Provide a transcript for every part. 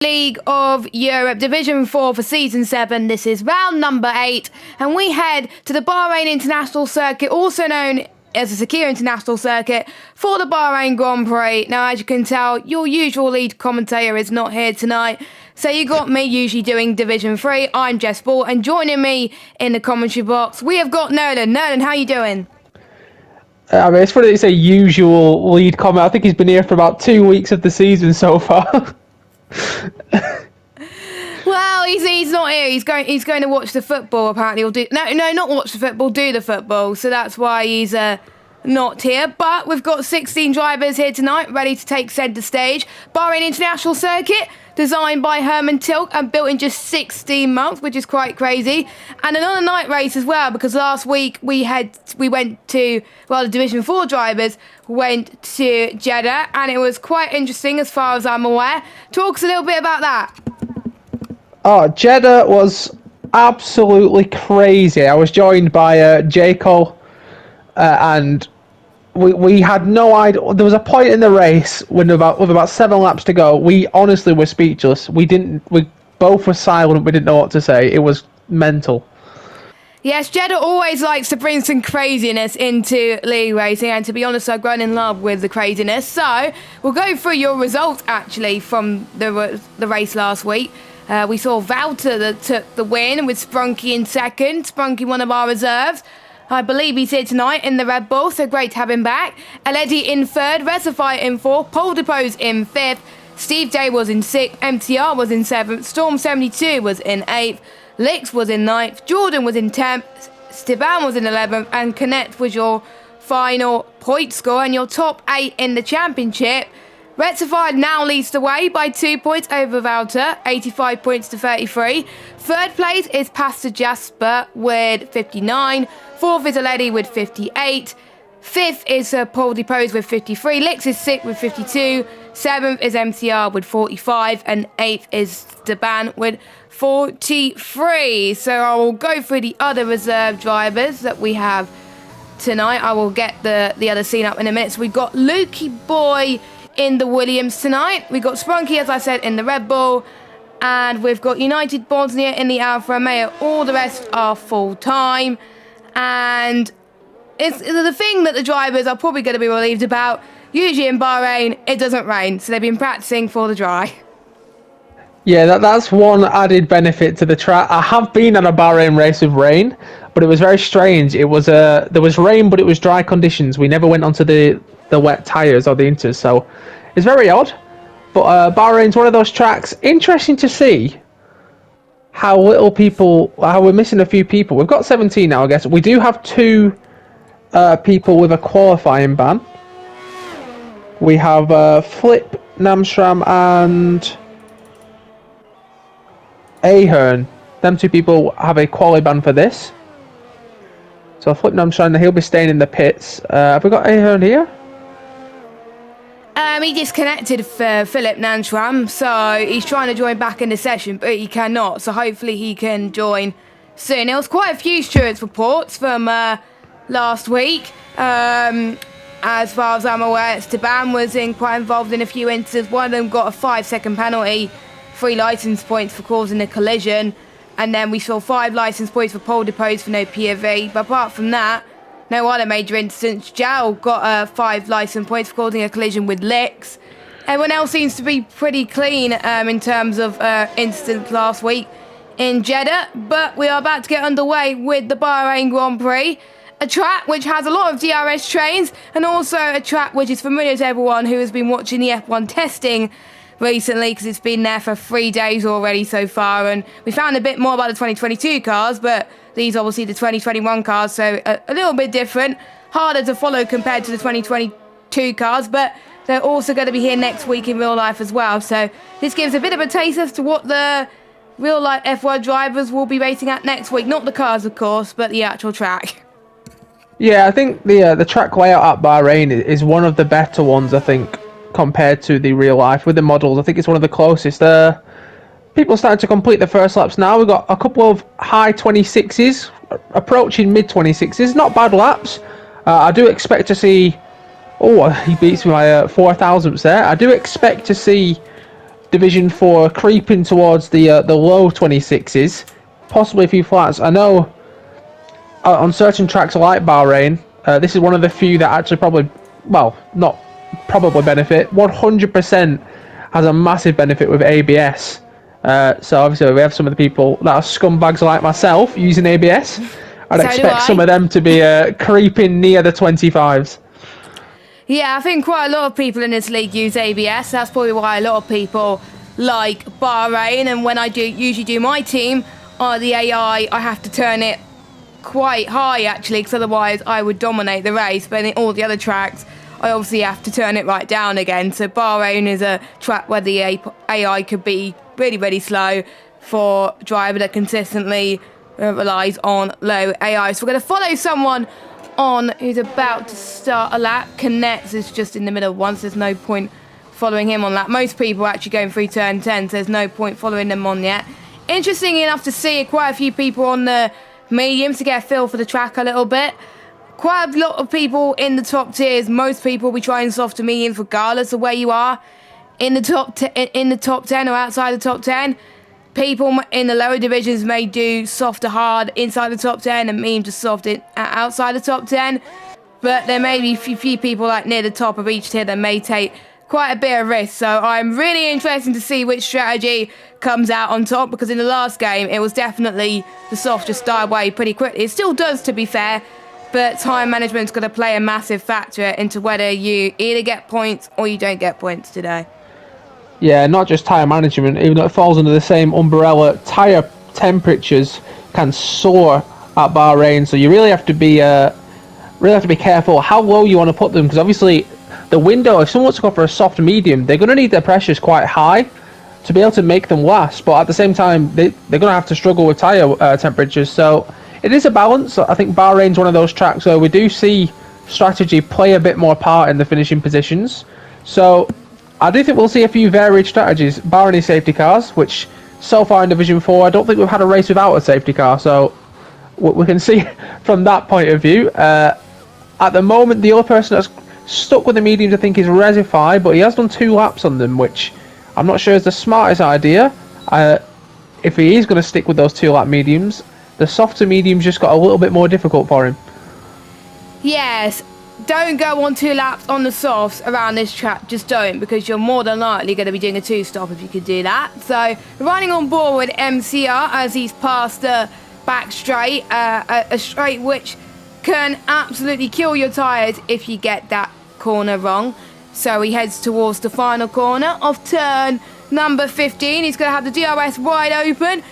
League of Europe Division 4 for Season 7. This is round number 8, and we head to the Bahrain International Circuit, also known as the Secure International Circuit, for the Bahrain Grand Prix. Now, as you can tell, your usual lead commentator is not here tonight, so you got me usually doing Division 3. I'm Jess Ball, and joining me in the commentary box, we have got Nolan. Nolan, how you doing? I mean, it's funny that you say usual lead comment. I think he's been here for about 2 weeks of the season so far. Well, he's not here. He's going to watch the football. Apparently, or do not watch the football. Do the football. So that's why he's not here. But we've got 16 drivers here tonight, ready to take centre stage. Bahrain International Circuit, designed by Herman Tilke and built in just 16 months, which is quite crazy. And another night race as well, because last week the Division 4 drivers went to Jeddah, and it was quite interesting as far as I'm aware. Talk us a little bit about that. Oh, Jeddah was absolutely crazy. I was joined by Jaco, and we had no idea. There was a point in the race with about 7 laps to go. We honestly were speechless. We both were silent. We didn't know what to say. It was mental. Yes, Jeddah always likes to bring some craziness into league racing, and to be honest, I've grown in love with the craziness. So we'll go through your results actually from the race last week. We saw Wouter that took the win with Sprunky in second. Sprunky, one of our reserves. I believe he's here tonight in the Red Bull, so great to have him back. Eledi in third, Resify in fourth, Paul Depose in fifth, Steve J was in sixth, MTR was in seventh, Storm72 was in eighth, Lix was in ninth, Jordan was in 10th, Steban was in 11th, and Connect was your final point score and your top 8 in the championship. Rectified now leads the way by 2 points over Wouter, 85 points to 33. Third place is Pastor Jasper with 59. Fourth is Aledi with 58. Fifth is Paul Depose with 53. Lix is sixth with 52. Seventh is MCR with 45. And eighth is Steban with 43. So I will go through the other reserve drivers that we have tonight. I will get the other scene up in a minute. So we've got Lukey Boy in the Williams tonight. We've got Sprunky, as I said, in the Red Bull. And we've got United Bosnia in the Alfa Romeo. All the rest are full-time. And it's the thing that the drivers are probably going to be relieved about. Usually in Bahrain, it doesn't rain. So they've been practicing for the dry. Yeah, that's one added benefit to the track. I have been at a Bahrain race with rain, but it was very strange. It was there was rain, but it was dry conditions. We never went onto the wet tyres or the inters, so it's very odd. But Bahrain's one of those tracks. Interesting to see how we're missing a few people. We've got 17 now, I guess. We do have 2 people with a qualifying ban. We have Flip, Namstram, and Ahern. Them 2 people have a quali ban for this. So Flip Namstram, he'll be staying in the pits. Have we got Ahern here? He disconnected for Philip Nanchram, so he's trying to join back in the session, but he cannot, so hopefully he can join soon. There was quite a few stewards reports from last week. As far as I'm aware, Steban was quite involved in a few incidents. One of them got a 5-second penalty, 3 licence points for causing a collision, and then we saw 5 licence points for Paul Depose for no POV, but apart from that, no other major incidents. Jal got 5 licence points for causing a collision with Lix. Everyone else seems to be pretty clean in terms of incidents last week in Jeddah. But we are about to get underway with the Bahrain Grand Prix. A track which has a lot of DRS trains, and also a track which is familiar to everyone who has been watching the F1 testing recently, because it's been there for 3 days already so far, and we found a bit more about the 2022 cars, but these obviously the 2021 cars, so a little bit different, harder to follow compared to the 2022 cars, but they're also going to be here next week in real life as well, so this gives a bit of a taste as to what the real life F1 drivers will be racing at next week. Not the cars, of course, but the actual track. Yeah, I think the track layout at Bahrain is one of the better ones, I think, compared to the real life with the models. I think it's one of the closest. People are starting to complete the first laps now. We've got a couple of high 26s, approaching mid 26s. Not bad laps. I do expect to see... Oh, he beats me by 4 thousandths there. I do expect to see Division 4 creeping towards the low 26s, possibly a few flats. I know on certain tracks like Bahrain, this is one of the few that actually probably, well, not probably benefit, 100% has a massive benefit with ABS. So obviously we have some of the people that are scumbags like myself using ABS. I'd expect some of them to be creeping near the 25s. Yeah, I think quite a lot of people in this league use ABS. That's probably why a lot of people like Bahrain. And when I usually do my team, the AI, I have to turn it quite high actually, because otherwise I would dominate the race. But in all the other tracks, I obviously have to turn it right down again. So Bahrain is a track where the AI could be really, really slow for a driver that consistently relies on low AI. So we're going to follow someone on who's about to start a lap. Connects is just in the middle once. There's no point following him on that. Most people are actually going through turn 10, so there's no point following them on yet. Interesting enough to see quite a few people on the mediums to get a feel for the track a little bit. Quite a lot of people in the top tiers. Most people will be trying soft to mediums regardless of where you are in the top 10 or outside the top 10. People in the lower divisions may do soft to hard inside the top 10 and medium to soft outside the top 10. But there may be a few people like near the top of each tier that may take quite a bit of risk. So I'm really interested to see which strategy comes out on top, because in the last game it was definitely the soft just die away pretty quickly. It still does, to be fair, but time management's going to play a massive factor into whether you either get points or you don't get points today. Yeah, not just tyre management, even though it falls under the same umbrella, tyre temperatures can soar at Bahrain, so you really have to be careful how low you want to put them, because obviously the window, if someone wants to go for a soft medium, they're going to need their pressures quite high to be able to make them last, but at the same time they're going to have to struggle with tyre temperatures, so it is a balance. I think Bahrain's one of those tracks where we do see strategy play a bit more part in the finishing positions, so I do think we'll see a few varied strategies, bar any safety cars, which so far in Division 4, I don't think we've had a race without a safety car, so we can see from that point of view. At the moment, the other person that's stuck with the mediums, I think, is Resify, but he has done 2 laps on them, which I'm not sure is the smartest idea. If he is going to stick with those 2-lap mediums, the softer mediums just got a little bit more difficult for him. Yes. Don't go on 2 laps on the softs around this track. Just don't, because you're more than likely going to be doing a 2-stop if you could do that. So, running on board with MCR as he's passed the back straight, a straight which can absolutely kill your tyres if you get that corner wrong. So he heads towards the final corner of turn number 15. He's going to have the DRS wide open.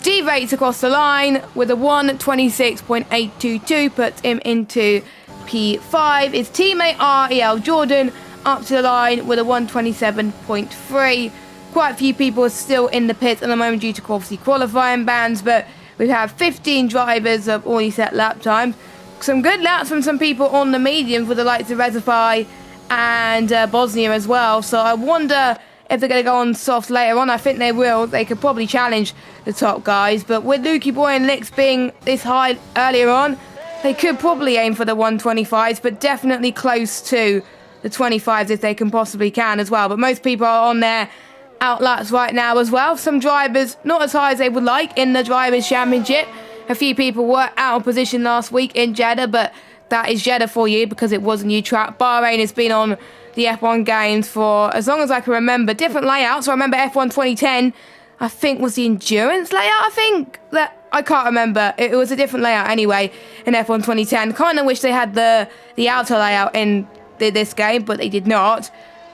D-rates across the line with a 1:26.822, puts him into P5. His teammate REL Jordan up to the line with a 1:27.3. Quite a few people are still in the pits at the moment due to obviously qualifying bans, but we have 15 drivers of already set lap times. Some good laps from some people on the mediums with the likes of Resify and Bosnia as well. So I wonder if they're going to go on soft later on. I think they will. They could probably challenge the top guys, but with Lukey Boy and Licks being this high earlier on, they could probably aim for the 125s, but definitely close to the 25s if they can possibly can as well. But most people are on their outlaps right now as well. Some drivers not as high as they would like in the Drivers' Championship. A few people were out of position last week in Jeddah, but that is Jeddah for you because it was a new track. Bahrain has been on the F1 games for as long as I can remember. Different layouts. So I remember F1 2010, I think, was the endurance layout. I can't remember. It was a different layout anyway in F1 2010. Kind of wish they had the outer layout in this game, but they did not.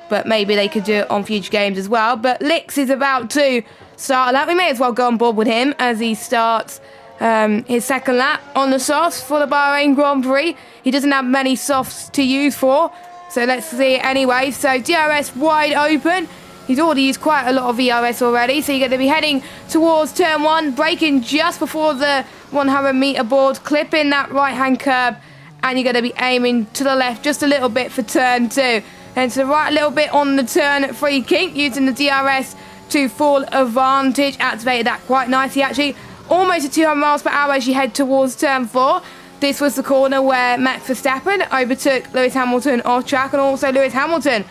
But maybe they could do it on future games as well. But Licks is about to start a lap. We may as well go on board with him as he starts his second lap on the softs for the Bahrain Grand Prix. He doesn't have many softs to use for, so let's see it anyway. So DRS wide open. He's already used quite a lot of VRS already, so you're going to be heading towards turn 1, braking just before the 100-meter board, clipping that right-hand curb, and you're going to be aiming to the left just a little bit for turn 2. And to the right a little bit on the turn 3 kink, using the DRS to full advantage. Activated that quite nicely, actually. Almost at 200 miles per hour as you head towards turn 4. This was the corner where Max Verstappen overtook Lewis Hamilton off track, and also Lewis Hamilton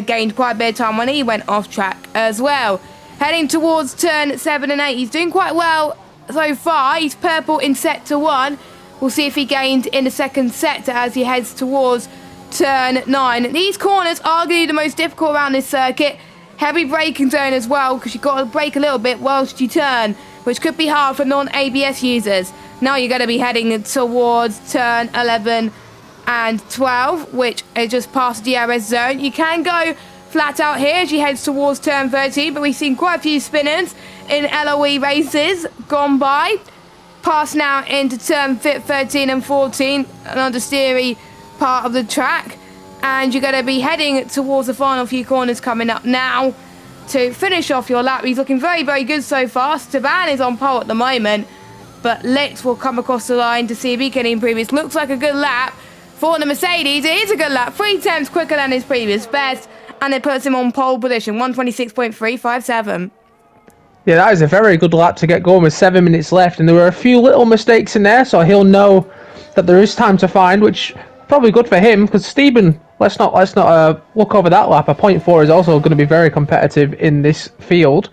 gained quite a bit of time when he went off track as well. Heading towards turn 7 and 8. He's doing quite well so far. He's purple in sector 1. We'll see if he gained in the second sector as he heads towards turn 9. These corners are going to be the most difficult around this circuit. Heavy braking zone as well, because you've got to brake a little bit whilst you turn, which could be hard for non-ABS users. Now you're going to be heading towards turn 11 and 12, which is just past the DRS zone. You can go flat out here as you head towards turn 13, but we've seen quite a few spinners in LOE races gone by. Pass now into turn 13 and 14, an understeery part of the track. And you're going to be heading towards the final few corners coming up now to finish off your lap. He's looking very, very good so far. Staban is on pole at the moment, but Lex will come across the line to see if he can improve. It looks like a good lap for the Mercedes. It is a good lap, 3 tenths quicker than his previous best, and it puts him on pole position, 126.357. Yeah, that is a very good lap to get going with 7 minutes left, and there were a few little mistakes in there, so he'll know that there is time to find, which probably good for him, because Stephen, let's not look over that lap. A 0.4 is also going to be very competitive in this field.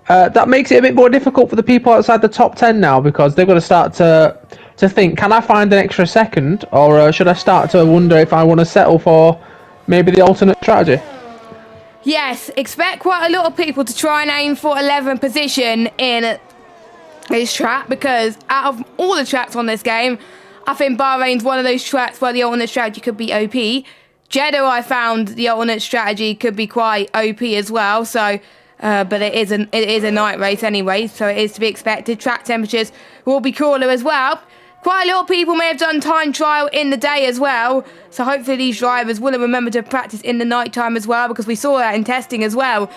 That makes it a bit more difficult for the people outside the top 10 now, because they've got to start to think, can I find an extra second, or should I start to wonder if I want to settle for maybe the alternate strategy? Yes, expect quite a lot of people to try and aim for 11th position in this track, because out of all the tracks on this game, I think Bahrain's one of those tracks where the alternate strategy could be OP. Jeddah, I found the alternate strategy could be quite OP as well, so but it is a night race anyway, so it is to be expected. Track temperatures will be cooler as well. Quite a lot of people may have done time trial in the day as well, so hopefully these drivers will remember to practice in the night time as well, because we saw that in testing as well.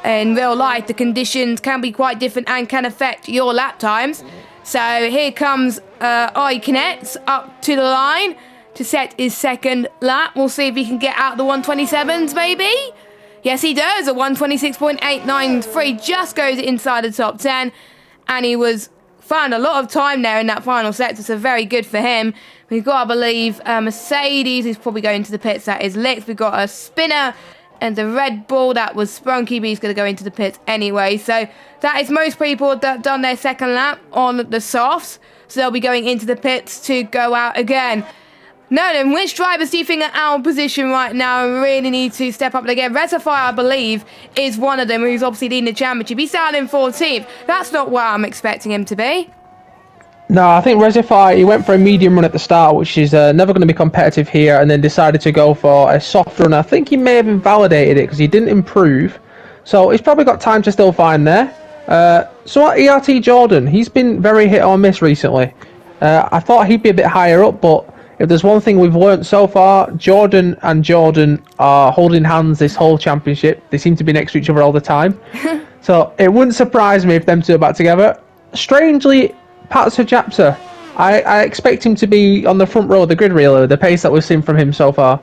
In real life, the conditions can be quite different and can affect your lap times. So here comes iConnect up to the line to set his second lap. We'll see if he can get out the 127s, maybe. Yes, he does. A 126.893 just goes inside the top 10, and he found a lot of time there in that final sector, so very good for him. We've got, I believe, Mercedes, who's probably going to the pits. That is Lex. We've got a spinner and the Red Bull. That was Sprunky, but he's going to go into the pits anyway. So that is most people that have done their second lap on the softs, so they'll be going into the pits to go out again. Now then, which drivers do you think are out of position right now and really need to step up again? Reservoir, I believe, is one of them, who's obviously leading the championship. He's down in 14th. That's not where I'm expecting him to be. No, I think Reservoir, he went for a medium run at the start, which is never going to be competitive here, and then decided to go for a soft run. I think he may have invalidated it because he didn't improve. So he's probably got time to still find there. So at ERT Jordan, he's been very hit or miss recently. I thought he'd be a bit higher up, but if there's one thing we've learnt so far, Jordan and Jordan are holding hands this whole championship. They seem to be next to each other all the time. So it wouldn't surprise me if them two are back together. Strangely, Pat Sajapsa, I expect him to be on the front row of the grid relay, the pace that we've seen from him so far.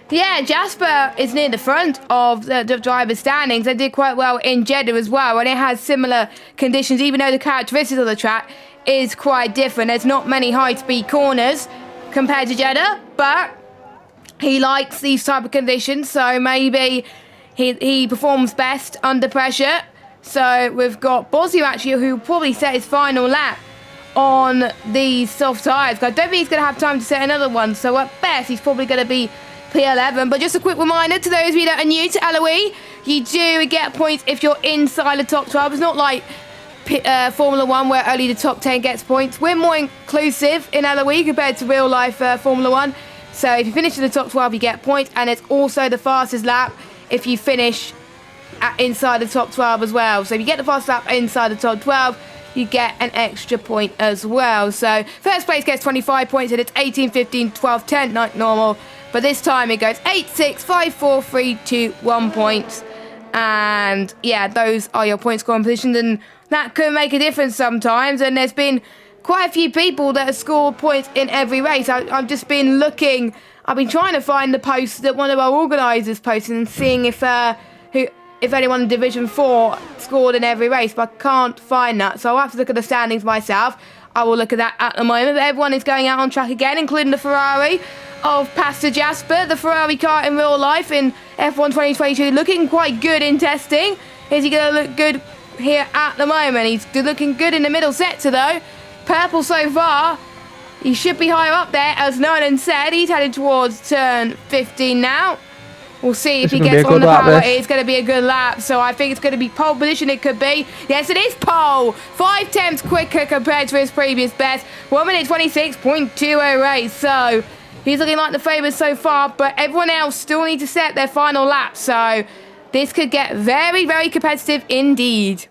Yeah, Jasper is near the front of the driver's standings. They did quite well in Jeddah as well, and it has similar conditions, even though the characteristics of the track is quite different. There's not many high-speed corners compared to Jeddah, but he likes these type of conditions, so maybe he performs best under pressure. So we've got Bosio actually, who probably set his final lap on these soft tyres. I don't think he's going to have time to set another one, so at best he's probably going to be P11. But just a quick reminder to those of you that are new to LOE, you do get points if you're inside the top 12. It's not like Formula 1 where only the top 10 gets points. We're more inclusive in LOE compared to real life Formula 1. So if you finish in the top 12, you get points, and it's also the fastest lap if you finish inside the top 12 as well. So if you get the fastest lap inside the top 12, you get an extra point as well. So first place gets 25 points, and it's 18, 15, 12, 10 like normal. But this time it goes 8, 6, 5, 4, 3, 2, 1 points. And yeah, those are your point scoring positions, and that can make a difference sometimes. And there's been quite a few people that have scored points in every race. I've just been looking, I've been trying to find the posts that one of our organisers posted and seeing if anyone in Division 4 scored in every race, but I can't find that. So I'll have to look at the standings myself. I will look at that at the moment. But everyone is going out on track again, including the Ferrari of Pastor Jasper. The Ferrari car in real life in F1 2022 looking quite good in testing. Is he going to look good here at the moment? He's looking good in the middle sector though. Purple so far. He should be higher up there, as Nolan said. He's headed towards turn 15 now. We'll see if he gets on the power. It's going to be a good lap, so I think it's going to be pole position. It could be. Yes, it is pole. 5 tenths quicker compared to his previous best. 1 minute 26.20 race. So he's looking like the favourite so far, but everyone else still need to set their final lap. So this could get very, very competitive indeed.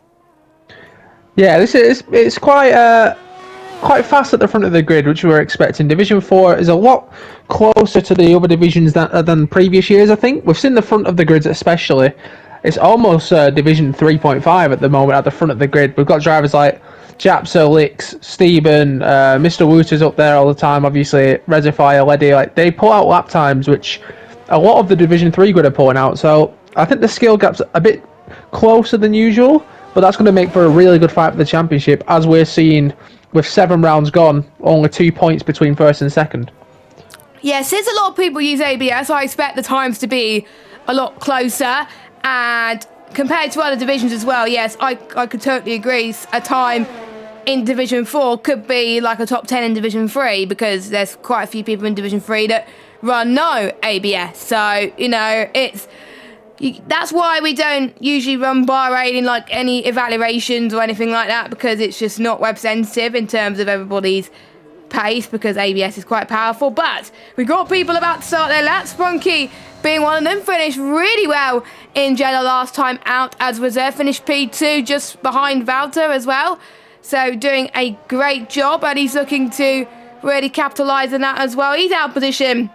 Yeah, it's quite fast at the front of the grid, which we were expecting. Division 4 is a lot closer to the other divisions than previous years, I think. We've seen the front of the grids especially. It's almost Division 3.5 at the moment at the front of the grid. We've got drivers like Japso, Lix, Steben, Mr. Wooter's up there all the time, obviously, Reservoir, Leddy. Like, they pull out lap times, which a lot of the Division 3 grid are pulling out. So I think the skill gap's a bit closer than usual, but that's going to make for a really good fight for the championship, as we're seeing with 7 rounds gone, only 2 points between first and second. Yeah, since a lot of people use ABS, I expect the times to be a lot closer. And compared to other divisions as well, yes, I could totally agree. A time in Division 4 could be like a top 10 in Division 3, because there's quite a few people in Division 3 that run no ABS. So, you know, that's why we don't usually run Bahrain in like any evaluations or anything like that, because it's just not web sensitive in terms of everybody's pace, because ABS is quite powerful. But we got people about to start their laps. Spunky being one of them, finished really well in Jeddah last time out as reserve, finished P2 just behind Valter as well, so doing a great job, and he's looking to really capitalise on that as well. He's out of position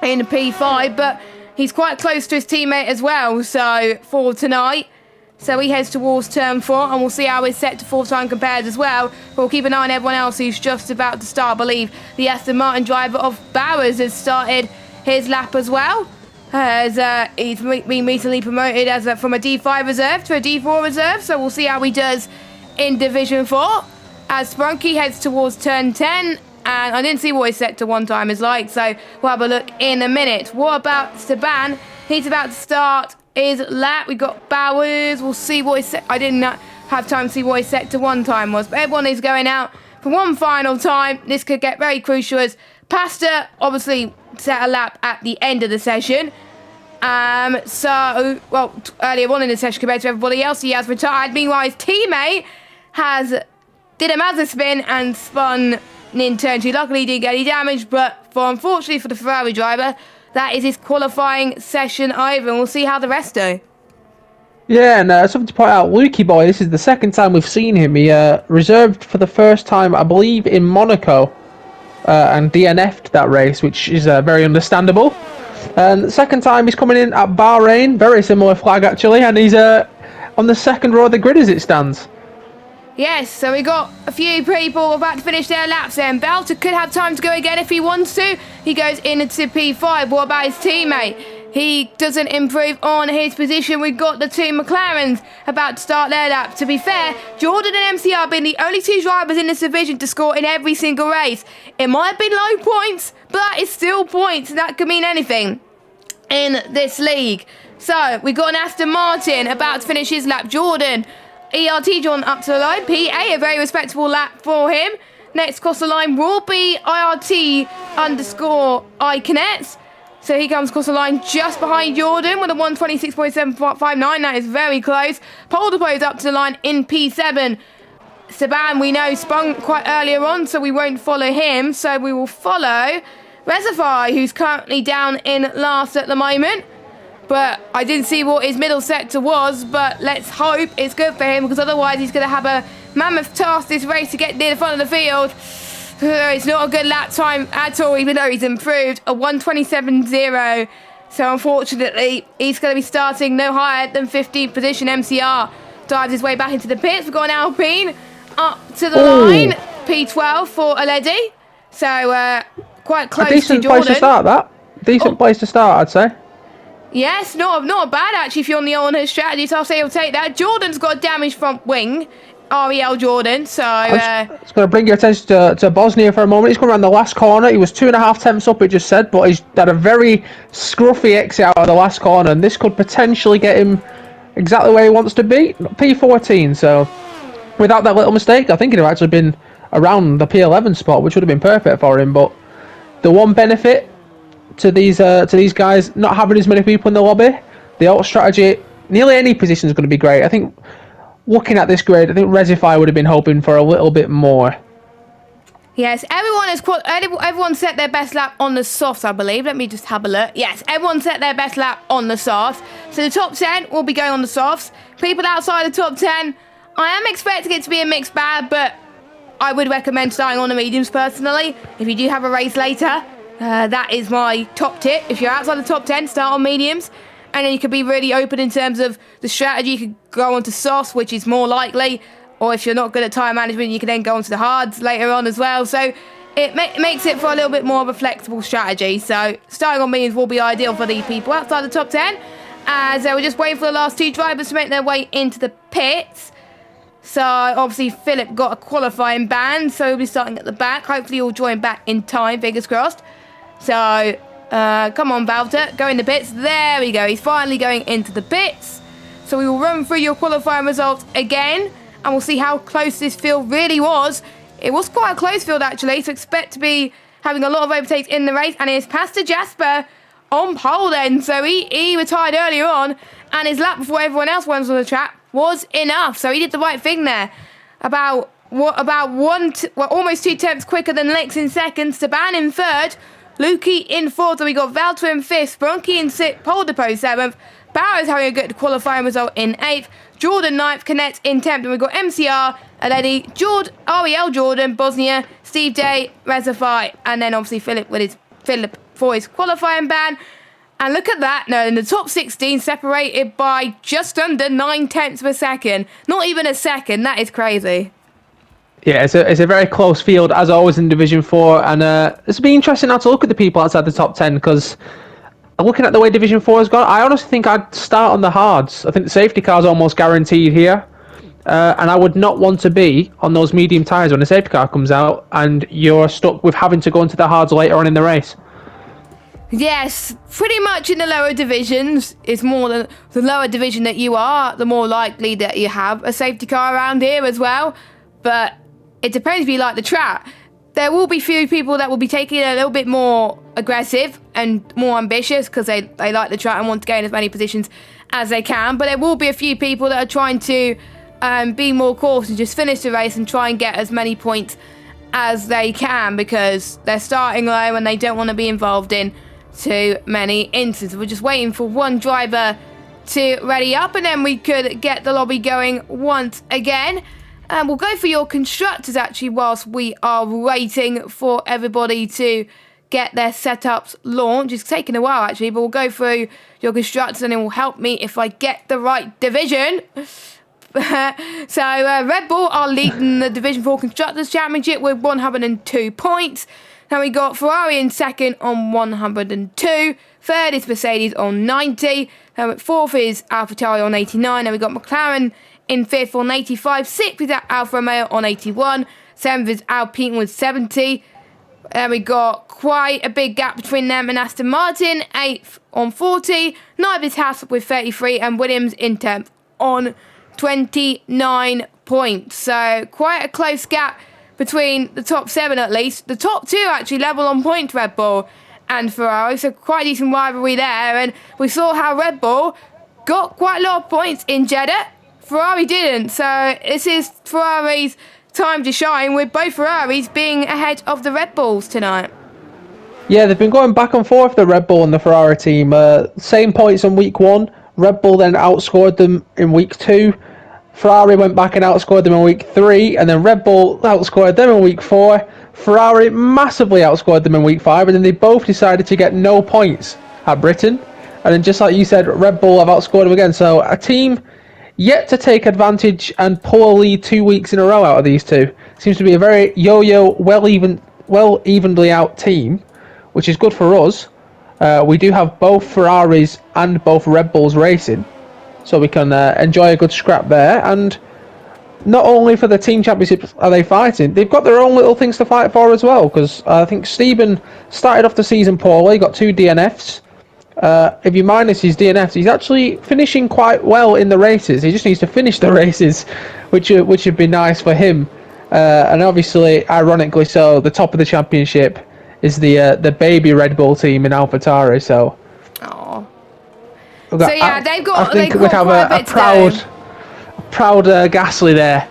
in P5, but he's quite close to his teammate as well, so for tonight. So he heads towards turn 4, and we'll see how he's set to 4th time compared as well. We'll keep an eye on everyone else who's just about to start. I believe the Aston Martin driver of Bowers has started his lap as well, as he's been recently promoted from a D5 reserve to a D4 reserve. So we'll see how he does in Division 4 as Sprunky heads towards turn 10. And I didn't see what his set to 1 time is like, so we'll have a look in a minute. What about Seban? He's about to start his lap. We got Bowers. We'll see what his set. I didn't have time to see what his set to 1 time was, but everyone is going out for 1 final time. This could get very crucial, as Pastor obviously set a lap at the end of the session. Earlier on in the session compared to everybody else, he has retired. Meanwhile, his teammate did a Mazda spin and spun in turn 2. Luckily, he didn't get any damage, but unfortunately for the Ferrari driver, that is his qualifying session over, and we'll see how the rest do. Yeah, and something to point out, Lukey Boy, this is the second time we've seen him. He reserved for the first time, I believe, in Monaco, and DNF'd that race, which is very understandable. And the second time he's coming in at Bahrain, very similar flag actually, and he's on the second row of the grid as it stands. Yes, so we got a few people about to finish their laps then. Belter could have time to go again if he wants to. He goes into P5. What about his teammate? He doesn't improve on his position. We've got the 2 McLarens about to start their lap. To be fair, Jordan and MCR have been the only 2 drivers in this division to score in every single race. It might have been low points, but that is still points, and that could mean anything in this league. So we've got an Aston Martin about to finish his lap. Jordan, ERT John up to the line. PA, a very respectable lap for him. Next across the line will be IRT_iConnect. So he comes across the line just behind Jordan with a 126.759. That is very close. Polderpo's up to the line in P7. Seban, we know, spun quite earlier on, so we won't follow him. So we will follow Reservoir, who's currently down in last at the moment. But I didn't see what his middle sector was, but let's hope it's good for him, because otherwise he's going to have a mammoth task this race to get near the front of the field. It's not a good lap time at all, even though he's improved a 127.0. So unfortunately, he's going to be starting no higher than 15th position. MCR dives his way back into the pits. We've got an Alpine up to the line. P12 for Aledi. So quite close to Jordan. A decent place to start, that. Decent place to start, I'd say. Yes, not bad actually if you're on the on-her strategy, so I'll say he'll take that. Jordan's got a damaged front wing REL Jordan. So I'm just going to bring your attention to Bosnia for a moment. He's come around the last corner. He was 2.5 tenths up, it just said, but he's had a very scruffy exit out of the last corner, and this could potentially get him exactly where he wants to be. P14, so without that little mistake, I think he'd have actually been around the P11 spot, which would have been perfect for him. But the one benefit to these guys not having as many people in the lobby, the alt strategy, nearly any position is going to be great. I think looking at this grid, I think Resify would have been hoping for a little bit more. Yes, everyone set their best lap on the softs, I believe. Let me just have a look. Yes, everyone set their best lap on the softs. So the top 10 will be going on the softs. People outside the top 10, I am expecting it to be a mixed bag, but I would recommend starting on the mediums personally. If you do have a race later, that is my top tip. If you're outside the top 10, start on mediums. And then you could be really open in terms of the strategy. You could go on to softs, which is more likely. Or if you're not good at time management, you can then go on to the hards later on as well. So it makes it for a little bit more of a flexible strategy. So starting on mediums will be ideal for these people outside the top 10. As we're just waiting for the last two drivers to make their way into the pits. So obviously Philip got a qualifying ban, so he'll be starting at the back. Hopefully he'll join back in time, fingers crossed. So come on, Valter, go in the pits. There we go, he's finally going into the pits. So we will run through your qualifying results again, and we'll see how close this field really was. It was quite a close field actually, so expect to be having a lot of overtakes in the race. And it's Pastor Jasper on pole then, so he retired earlier on, and his lap before everyone else went on the track was enough. So he did the right thing there. Almost 2 tenths quicker than Lex in second, Staban in third, Lukey in fourth, and we got Valter in fifth, Bronchi in sixth, Pole Depot seventh, Bowers having a good qualifying result in eighth, Jordan ninth, Canet in 10th, and we've got MCR, Aledi, REL Jordan, Bosnia, Steve Day, Resify, and then obviously Philip for his qualifying ban. And look at that, no, in the top 16 separated by just under 9 tenths of a second. Not even a second, that is crazy. Yeah, it's a very close field, as always in Division 4, and it's been interesting now to look at the people outside the top 10, because looking at the way Division 4 has gone, I honestly think I'd start on the hards. I think the safety car is almost guaranteed here, and I would not want to be on those medium tyres when the safety car comes out, and you're stuck with having to go into the hards later on in the race. Yes, pretty much in the lower divisions. It's more the lower division that you are, the more likely that you have a safety car around here as well. But it depends if you like the track. There will be few people that will be taking it a little bit more aggressive and more ambitious because they like the track and want to gain as many positions as they can. But there will be a few people that are trying to be more cautious and just finish the race and try and get as many points as they can because they're starting low and they don't want to be involved in too many instances. We're just waiting for one driver to ready up and then we could get the lobby going once again. And we'll go for your constructors actually whilst we are waiting for everybody to get their setups launched. It's taking a while actually, but we'll go through your constructors and it will help me if I get the right division. So Red Bull are leading the Division 4 Constructors Championship with 102 points. Now we got Ferrari in second on 102. Third is Mercedes on 90. Fourth is AlphaTauri on 89. And we got McLaren in fifth on 85. Sixth is Alfa Romeo on 81. Seventh is Alpine with 70. And we got quite a big gap between them and Aston Martin. Eighth on 40. Ninth is Haas with 33. And Williams in 10th on 29 points. So quite a close gap between the top 7 at least. The top 2 actually level on points, Red Bull and Ferrari, so quite a decent rivalry there. And we saw how Red Bull got quite a lot of points in Jeddah. Ferrari didn't, so this is Ferrari's time to shine, with both Ferraris being ahead of the Red Bulls tonight. Yeah, they've been going back and forth, the Red Bull and the Ferrari team. Same points in week 1. Red Bull then outscored them in week 2. Ferrari went back and outscored them in week 3, and then Red Bull outscored them in week 4. Ferrari massively outscored them in week 5, and then they both decided to get no points at Britain. And then just like you said, Red Bull have outscored them again. So a team yet to take advantage and pull a lead 2 weeks in a row out of these two. Seems to be a very yo-yo, well evenly out team, which is good for us. We do have both Ferraris and both Red Bulls racing, so we can enjoy a good scrap there. And not only for the team championships are they fighting, they've got their own little things to fight for as well. Because I think Stephen started off the season poorly, got 2 DNFs. If you minus his DNFs, he's actually finishing quite well in the races. He just needs to finish the races, which would be nice for him. And obviously, ironically so, the top of the championship is the baby Red Bull team in AlphaTauri. So, oh, so yeah, they've got. I think we'd have a proud Gasly there.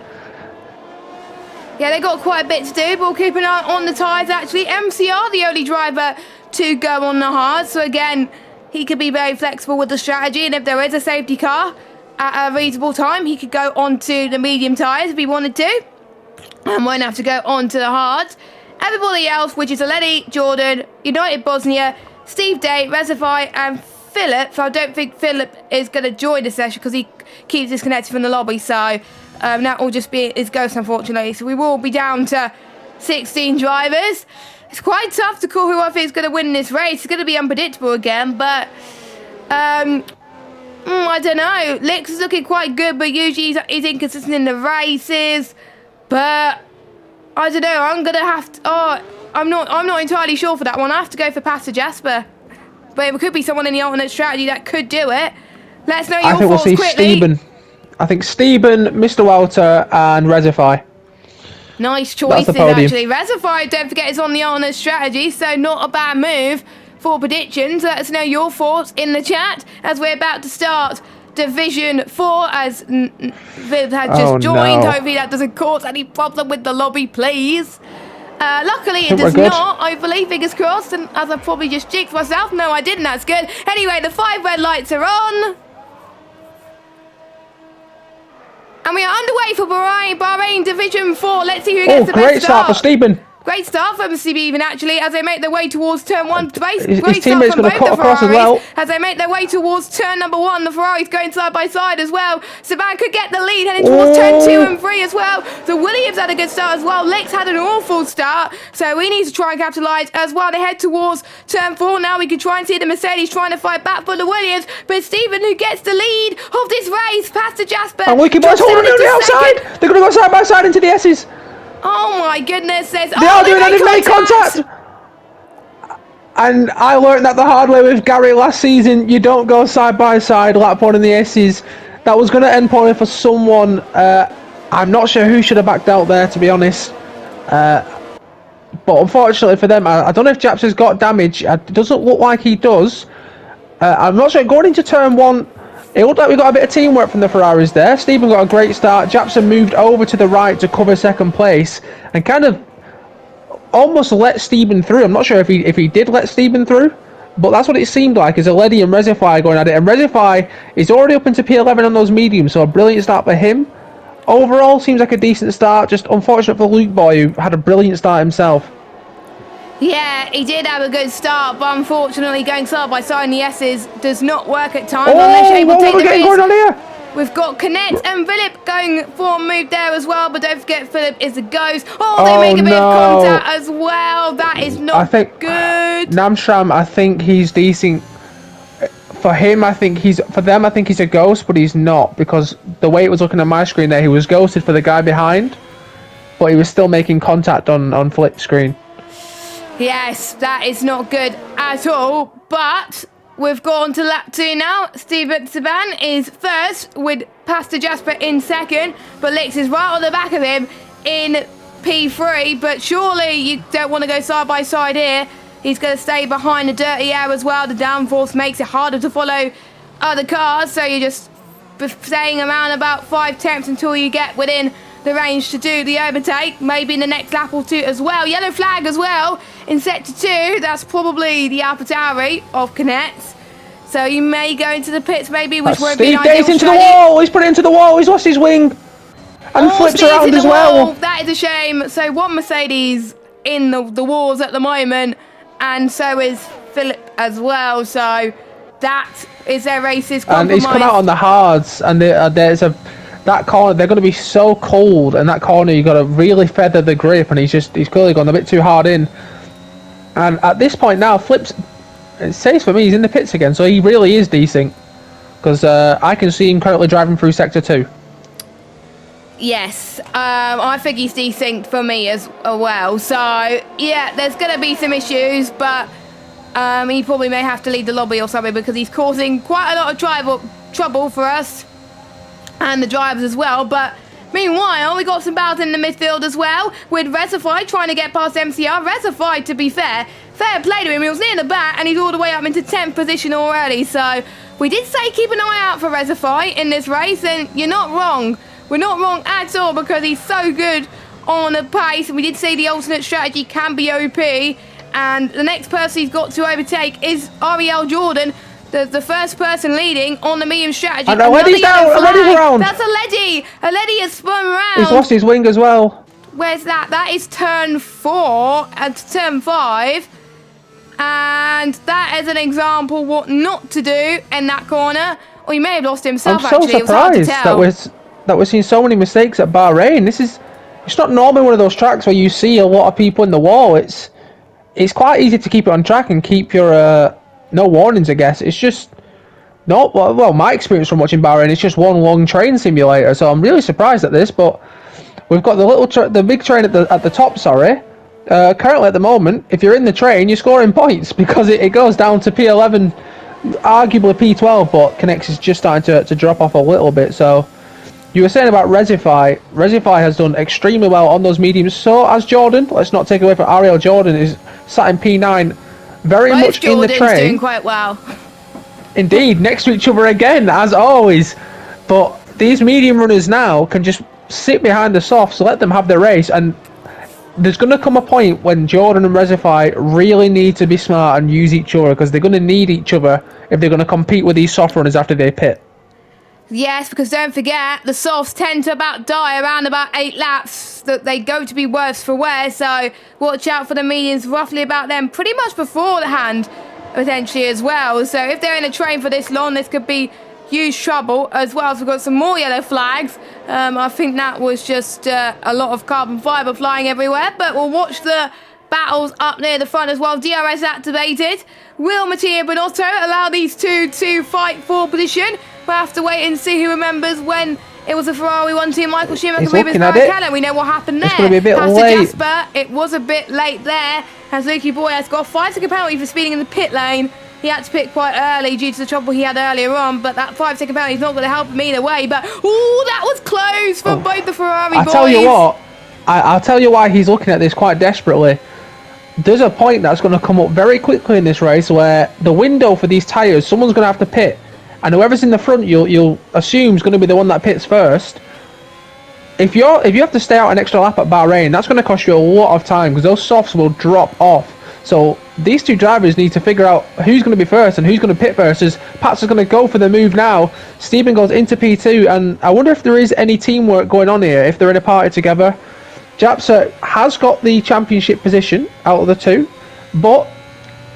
Yeah, they got quite a bit to do, but we'll keep an eye on the tyres. Actually, MCR the only driver to go on the hard. So again, he could be very flexible with the strategy, and if there is a safety car at a reasonable time, he could go onto the medium tyres if he wanted to, and won't have to go onto the hards. Everybody else, which is Aledi, Jordan, United Bosnia, Steve Day, Resify, and Philip. So I don't think Philip is going to join the session because he keeps disconnected from the lobby. So that will just be his ghost, unfortunately. So we will be down to 16 drivers. It's quite tough to call who I think is going to win this race. It's going to be unpredictable again, but I don't know. Lix is looking quite good, but usually he's inconsistent in the races. But I don't know. I'm gonna have to. Oh, I'm not entirely sure for that one. I have to go for Pastor Jasper, but it could be someone in the alternate strategy that could do it. Let us know your thoughts quickly. Stephen. I think Stephen, Mr. Walter, and Resify. Nice choices, actually. Resify, don't forget, is on the alternate strategy, so not a bad move for predictions. Let us know your thoughts in the chat as we're about to start Division 4 as Viv had just joined. No. Hopefully that doesn't cause any problem with the lobby, please. Luckily it does not, hopefully, fingers crossed, and as I probably just jinxed myself. No, I didn't, that's good. Anyway, the 5 red lights are on. And we are underway for Bahrain Division 4. Let's see who gets the best start. Great start for Stephen. Great start from Stephen, actually, as they make their way towards turn 1. His teammate's going to cut across as well. As they make their way towards turn number 1, the Ferrari's going side by side as well. Saban could get the lead, heading towards turn 2 and 3 as well. The Williams had a good start as well. Lex had an awful start, so we need to try and capitalise as well. They head towards turn 4. Now we can try and see the Mercedes trying to fight back for the Williams, but Stephen, who gets the lead of this race, past the Jasper. And Wiki Boys holding on the outside. They're going to go side by side into the S's. Oh my goodness, they are doing enemy contact! And I learned that the hard way with Gary last season. You don't go side by side, lap one in the S's. That was going to end poorly for someone. I'm not sure who should have backed out there, to be honest. But unfortunately for them, I don't know if Japs has got damage. It doesn't look like he does. I'm not sure. Going into turn 1, it looked like we got a bit of teamwork from the Ferraris there. Stephen got a great start. Japson moved over to the right to cover second place and kind of almost let Stephen through. I'm not sure if he did let Stephen through, but that's what it seemed like, is Aledi and Resify going at it. And Resify is already up into P11 on those mediums, so a brilliant start for him. Overall, seems like a decent start. Just unfortunate for Luke Boy, who had a brilliant start himself. Yeah, he did have a good start, but unfortunately going side by side in the S's does not work at times unless you're able to take the risk. Going on here? We've got Connect and Philip going for a move there as well, but don't forget Philip is a ghost. They make a bit of contact as well. That is not good. Namshram, I think he's decent. For him, I think he's a ghost, but he's not, because the way it was looking on my screen there, he was ghosted for the guy behind, but he was still making contact on Flip's screen. Yes, that is not good at all, but we've gone to lap 2 now. Steven Saban is first with Pastor Jasper in second, but Lix is right on the back of him in P3, but surely you don't want to go side by side here. He's going to stay behind the dirty air as well. The downforce makes it harder to follow other cars, so you're just staying around about 5 tenths until you get within the range to do the overtake, maybe in the next lap or 2 as well. Yellow flag as well in sector 2. That's probably the AlphaTauri of Connect. So you may go into the pits maybe, which won't be an ideal Steve into the wall. He's put it into the wall. He's lost his wing. And flips around as well. That is a shame. So one Mercedes in the walls at the moment, and so is Philip as well. So that is their races compromised. And he's come out on the hards, and there's that corner, they're going to be so cold, and that corner you've got to really feather the grip, and he's clearly gone a bit too hard in. And at this point now, Flips, it says for me, he's in the pits again, so he really is decent, because I can see him currently driving through sector 2. Yes, I think he's desynced for me as well. So, yeah, there's going to be some issues, but he probably may have to leave the lobby or something because he's causing quite a lot of trouble for us and the drivers as well. But meanwhile, we got some battles in the midfield as well with Resify trying to get past MCR. Resify, to be fair play to him. He was near the back and he's all the way up into 10th position already. So we did say keep an eye out for Resify in this race, and you're not wrong. We're not wrong at all because he's so good on the pace. And we did say the alternate strategy can be OP. And the next person he's got to overtake is Ariel Jordan, the first person leading on the medium strategy. And Aleddy's down. Aleddy's around. That's Aleddy. Aleddy has spun around. He's lost his wing as well. Where's that? That is turn 4 and turn 5. And that is an example what not to do in that corner. Or he may have lost himself, I'm so actually. surprised it was hard to tell. that we're seeing so many mistakes at Bahrain. It's not normally one of those tracks where you see a lot of people in the wall. It's quite easy to keep it on track and keep your no warnings, I guess. It's just not well. My experience from watching Bahrain, it's just one long train simulator. So I'm really surprised at this. But we've got the big train at the top. Sorry. Currently at the moment, if you're in the train, you're scoring points because it goes down to P11, arguably P12, but Connects is just starting to drop off a little bit. So you were saying about Resify. Resify has done extremely well on those mediums. So has Jordan. Let's not take away from Ariel. Jordan is sat in P9, very much in the train. Doing quite well. Indeed, next to each other again, as always. But these medium runners now can just sit behind the softs, let them have their race, and there's going to come a point when Jordan and Resify really need to be smart and use each other because they're going to need each other if they're going to compete with these soft runners after they pit. Yes, because don't forget, the softs tend to die around about 8 laps. That they go to be worse for wear, so watch out for the mediums roughly about them pretty much beforehand, potentially as well. So if they're in a train for this long, this could be huge trouble as well. So we've got some more yellow flags. I think that was just a lot of carbon fibre flying everywhere, but we'll watch the battles up near the front as well. DRS activated. Will Mattia Bonotto allow these two to fight for position? We'll have to wait and see who remembers when it was a Ferrari 1 team. Michael Schumacher, Rubens Barrichello. We know what happened there. It's going to be a bit late. Jasper, it was a bit late there. As Lukey Boy has got a 5-second penalty for speeding in the pit lane. He had to pit quite early due to the trouble he had earlier on, but that 5-second penalty is not going to help him either way. But, ooh, that was close for both the Ferrari boys. I tell you what, I'll tell you why he's looking at this quite desperately. There's a point that's going to come up very quickly in this race where the window for these tyres, someone's going to have to pit. And whoever's in the front, you'll assume is going to be the one that pits first. If you have to stay out an extra lap at Bahrain, that's going to cost you a lot of time because those softs will drop off. So these two drivers need to figure out who's going to be first and who's going to pit first. As Pats is going to go for the move now. Stephen goes into P2, and I wonder if there is any teamwork going on here, if they're in a party together. Japsa has got the championship position out of the two, but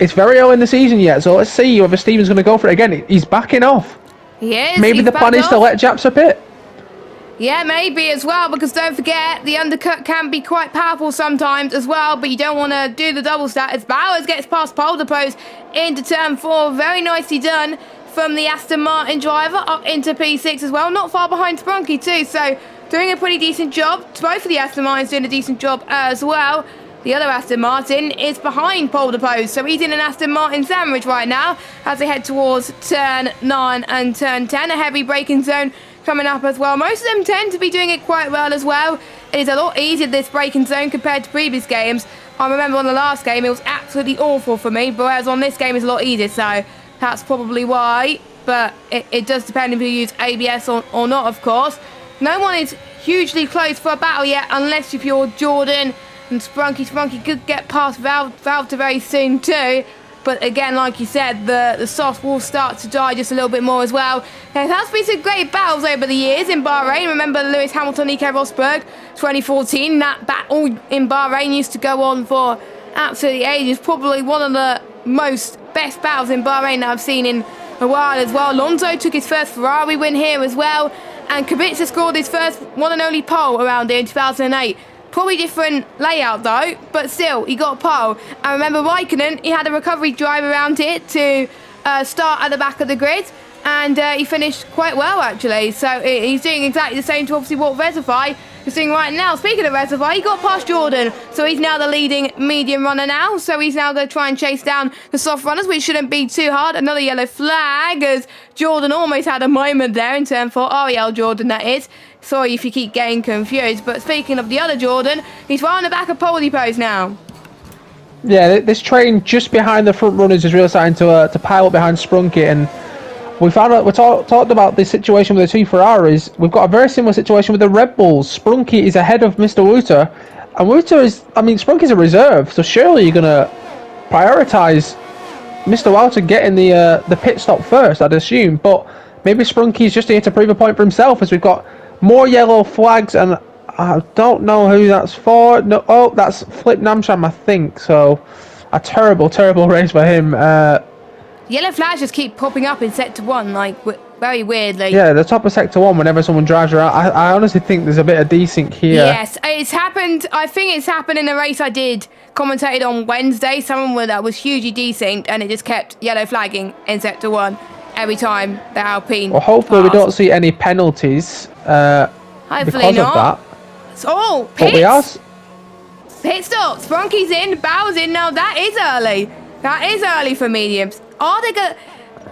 it's very early in the season yet, so let's see whether Stephen's going to go for it again. He's backing off. He is. Maybe the plan is to let Japsa pit. Yeah, maybe as well, because don't forget, the undercut can be quite powerful sometimes as well, but you don't want to do the double stack. As Bowers gets past pole depot into turn 4, very nicely done from the Aston Martin driver up into P6 as well, not far behind Sprunky too, so doing a pretty decent job. Both of the Aston Martins doing a decent job as well. The other Aston Martin is behind pole depot, so he's in an Aston Martin sandwich right now as they head towards turn 9 and turn 10, a heavy braking zone coming up as well. Most of them tend to be doing it quite well as well. It is a lot easier, this braking zone, compared to previous games. I remember on the last game it was absolutely awful for me, but whereas on this game it's a lot easier, so that's probably why. But it does depend if you use ABS or not, of course. No one is hugely close for a battle yet, unless if you're Jordan and Sprunky. Sprunky could get past Valter very soon too. But again, like you said, the soft will start to die just a little bit more as well. There has been some great battles over the years in Bahrain. Remember Lewis Hamilton, Nico Rosberg, 2014. That battle in Bahrain used to go on for absolutely ages. Probably one of the best battles in Bahrain that I've seen in a while as well. Alonso took his first Ferrari win here as well. And Kubica scored his first one and only pole around here in 2008. Probably different layout though, but still, he got a pole. And remember Raikkonen, he had a recovery drive around here to start at the back of the grid. and he finished quite well actually. So he's doing exactly the same to obviously what Reservoir is doing right now. Speaking of Reservoir, he got past Jordan, so he's now the leading medium runner now. So he's now going to try and chase down the soft runners, which shouldn't be too hard. Another yellow flag as Jordan almost had a moment there in turn 4. REL Jordan, that is. Sorry if you keep getting confused. But speaking of the other Jordan, he's right on the back of Poldy Post now. Yeah, this train just behind the front runners is really starting to pile up behind Sprunky, and we found out, talked about the situation with the two Ferraris. We've got a very similar situation with the Red Bulls. Sprunky is ahead of Mr. Wouter, and Wouter is, I mean, Sprunky's a reserve, so surely you're going to prioritise Mr. Wouter getting the pit stop first, I'd assume, but maybe Sprunky's just here to prove a point for himself, as we've got more yellow flags, and I don't know who that's for. No, oh, that's Flip Namsham, I think, so a terrible, terrible race for him. Yellow flags just keep popping up in Sector 1, like, very weirdly. Yeah, the top of Sector 1, whenever someone drives around, I honestly think there's a bit of desync here. Yes, it's happened, I think it's happened in a race I did, commentated on Wednesday. Someone that was hugely desynced, and it just kept yellow flagging in Sector 1 every time the Alpine Well, hopefully passed. we don't see any penalties Hopefully because not. of that. Oh, But we are... pit stop. Sprunky's in, Bowers in. Now that is early. That is early for mediums. Are they going?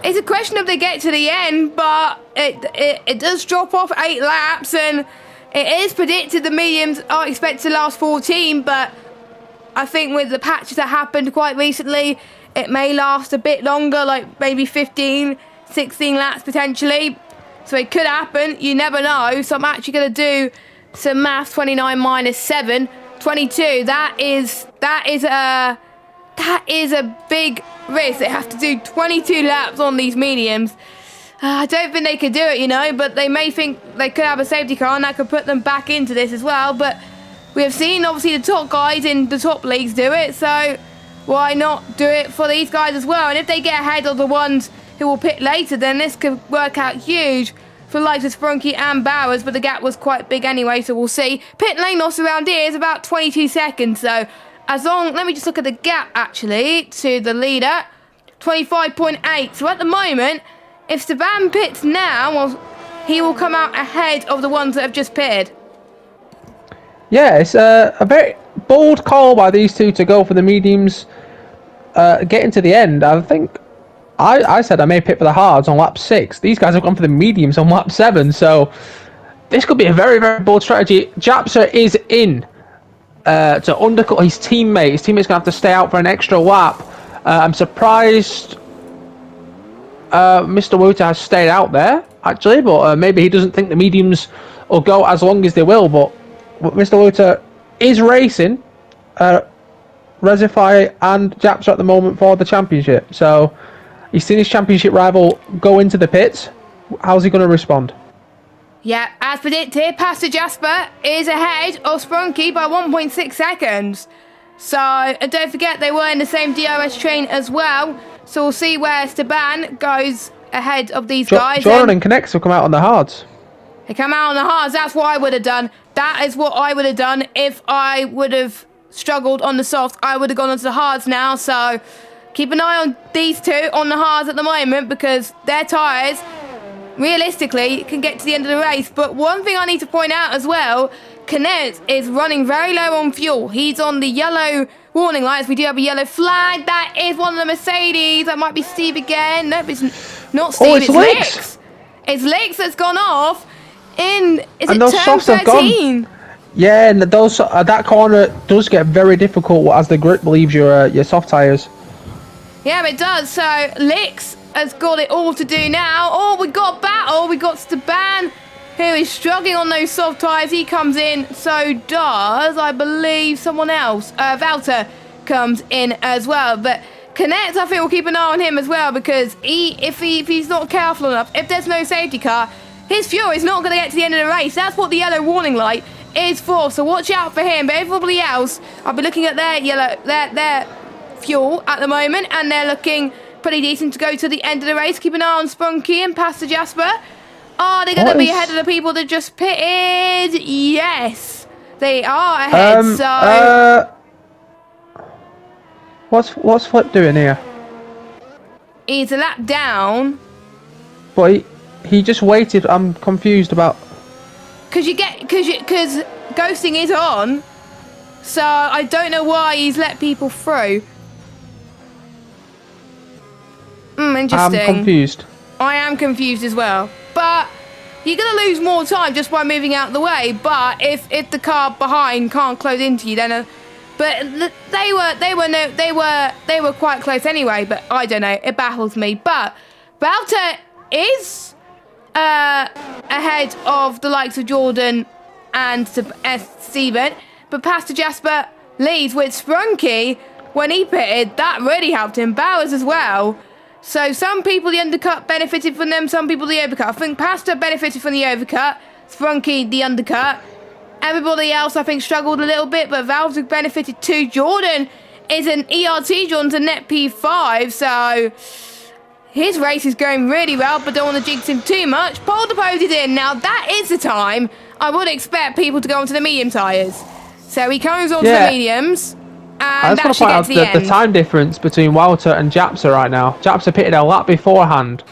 It's a question of they get to the end, but it does drop off 8 laps, and it is predicted the mediums are expected to last 14. But I think with the patches that happened quite recently, it may last a bit longer, like maybe 15, 16 laps potentially. So it could happen. You never know. So I'm actually going to do some maths. 29 minus 7, 22. That is a big risk. They have to do 22 laps on these mediums. I don't think they could do it, you know, but they may think they could have a safety car and that could put them back into this as well. But we have seen, obviously, the top guys in the top leagues do it, so why not do it for these guys as well? And if they get ahead of the ones who will pit later, then this could work out huge for the likes of Sprunky and Bowers, but the gap was quite big anyway, so we'll see. Pit lane loss around here is about 22 seconds, so let me just look at the gap, actually, to the leader. 25.8. So at the moment, if Esteban pits now, well, he will come out ahead of the ones that have just pitted. Yeah, it's a very bold call by these two to go for the mediums, getting to the end. I think I said I may pit for the hards on lap 6. These guys have gone for the mediums on lap 7, so this could be a very, very bold strategy. Japser is in to undercut his teammate. His teammate's going to have to stay out for an extra lap. I'm surprised Mr. Wouter has stayed out there, actually, but maybe he doesn't think the mediums will go as long as they will. But Mr. Wouter is racing Resify and Japser at the moment for the championship. So he's seen his championship rival go into the pits. How's he going to respond? Yeah, as predicted, Pastor Jasper is ahead of Sprunky by 1.6 seconds. So, and don't forget, they were in the same DRS train as well. So we'll see where Esteban goes ahead of these guys. Jordan and Connects have come out on the hards. They come out on the hards. That's what I would have done. That is what I would have done if I would have struggled on the soft. I would have gone onto the hards now. So keep an eye on these two on the hards at the moment, because their tyres, realistically, can get to the end of the race. But one thing I need to point out as well, Canet is running very low on fuel. He's on the yellow warning lights. We do have a yellow flag. That is one of the Mercedes. That might be Steve again. Nope, it's not Steve. Oh, it's Licks. It's Licks that's gone off in, is it turn 13? Yeah, and those that corner does get very difficult as the grip leaves your soft tyres. Yeah, it does. So Licks has got it all to do now. Oh, we got a battle. We got Steban, who is struggling on those soft tyres. He comes in. So does, I believe, someone else. Valter comes in as well. But Connect, I think we'll keep an eye on him as well, because if he's not careful enough, if there's no safety car, his fuel is not going to get to the end of the race. That's what the yellow warning light is for. So watch out for him. But everybody else, I'll be looking at their fuel at the moment, and they're looking pretty decent to go to the end of the race. Keep an eye on Sprunky and Pastor Jasper. Are they going to be ahead of the people that just pitted? Yes, they are ahead. What's Flip doing here? He's a lap down. But he just waited. I'm confused about. Because ghosting is on, so I don't know why he's let people through. Interesting. I'm confused. I am confused as well. But you're gonna lose more time just by moving out of the way. But if the car behind can't close into you, then they were quite close anyway. But I don't know. It baffles me. But Valter is ahead of the likes of Jordan and Steven. But Pastor Jasper leads with Sprunky when he pitted. That really helped him. Bowers as well. So some people the undercut benefited from them, some people the overcut. I think Pastor benefited from the overcut, Sprunky the undercut. Everybody else I think struggled a little bit, but Valve benefited too. Jordan is an ERT, Jordan's a net P5, so his race is going really well, but don't want to jinx him too much. Pole deposed in. Now that is the time I would expect people to go onto the medium tyres. So he comes onto the mediums. I just want to point out the time difference between Wouter and Japsa right now. Japsa pitted a lap beforehand,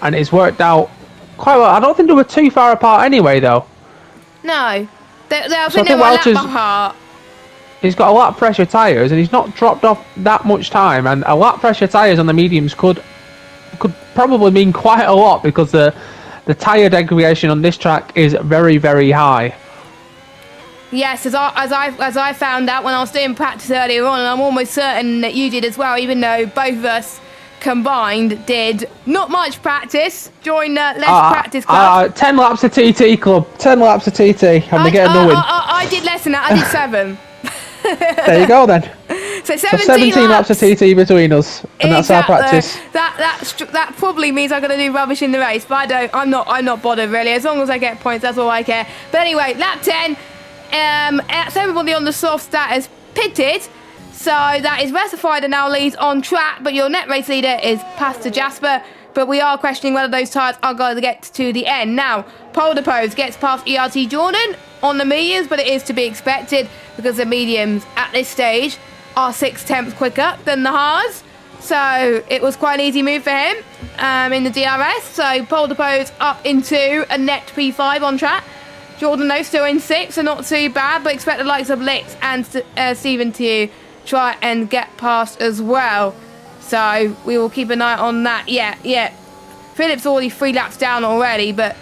and it's worked out quite well. I don't think they were too far apart anyway, though. No. I think they were a lap Wouter's apart. He's got a lap pressure tyres, and he's not dropped off that much time, and a lap pressure tyres on the mediums could probably mean quite a lot, because the tyre degradation on this track is very, very high. Yes, as I found out when I was doing practice earlier on, and I'm almost certain that you did as well, even though both of us combined did not much practice. Join Less Practice Club. 10 laps of TT Club. 10 laps of TT. And they're getting the win. I did less than that. I did 7. There you go then. So 17 laps of TT between us, and that's our practice. That probably means I'm going to do rubbish in the race, but I'm not bothered really. As long as I get points, that's all I care. But anyway, lap 10. So everybody on the soft stat is pitted, so that is rectified and now leads on track, but your net race leader is Pastor Jasper, but we are questioning whether those tyres are going to get to the end. Now, Pole Depose gets past ERT Jordan on the mediums, but it is to be expected because the mediums at this stage are 6/10 quicker than the hards, so it was quite an easy move for him in the DRS. So Pole Depose up into a net P5 on track. Jordan, though, still in 6th, so not too bad, but expect the likes of Lix and Steven to try and get past as well. So we will keep an eye on that. Yeah. Philip's already 3 laps down already, but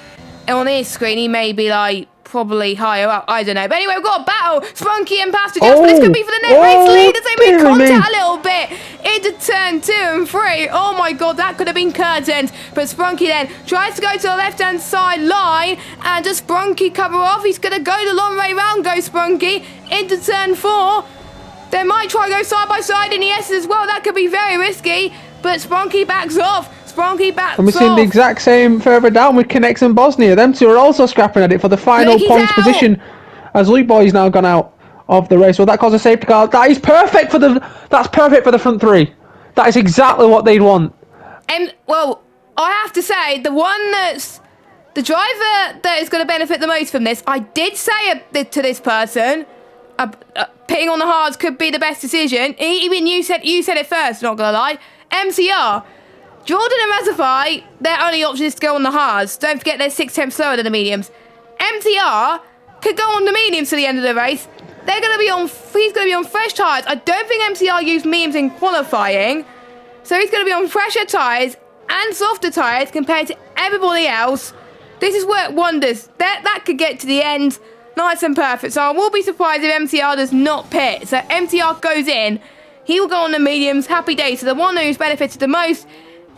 on his screen, he may be, like, probably higher up. I don't know. But anyway, we've got a battle. Sprunky and Pastor Jasper. This could be for the net race lead as they make contact a little bit into turn 2 and 3. Oh my god, that could have been curtains. But Sprunky then tries to go to the left-hand side line. And does Sprunky cover off? He's going to go the long way round, go Sprunky, into turn 4. They might try to go side by side in the S as well. That could be very risky. But Sprunky backs off. And we're seeing the exact same further down with Connect and Bosnia. Them two are also scrapping at it for the final points position as Luke Boy's now gone out of the race. Well, that caused a safety car. That's perfect for the front 3. That is exactly what they'd want. Well, I have to say, the one that's the driver that is going to benefit the most from this, I did say to this person, pitting on the hards could be the best decision. Even you said it first, not going to lie. MCR. Jordan and Razify, their only option is to go on the hards. Don't forget they're 6/10 slower than the mediums. MTR could go on the mediums to the end of the race. He's going to be on fresh tyres. I don't think MCR used mediums in qualifying. So he's going to be on fresher tyres and softer tyres compared to everybody else. This has worked wonders. That could get to the end nice and perfect. So I will be surprised if MCR does not pit. So MCR goes in. He will go on the mediums. Happy days. So the one who's benefited the most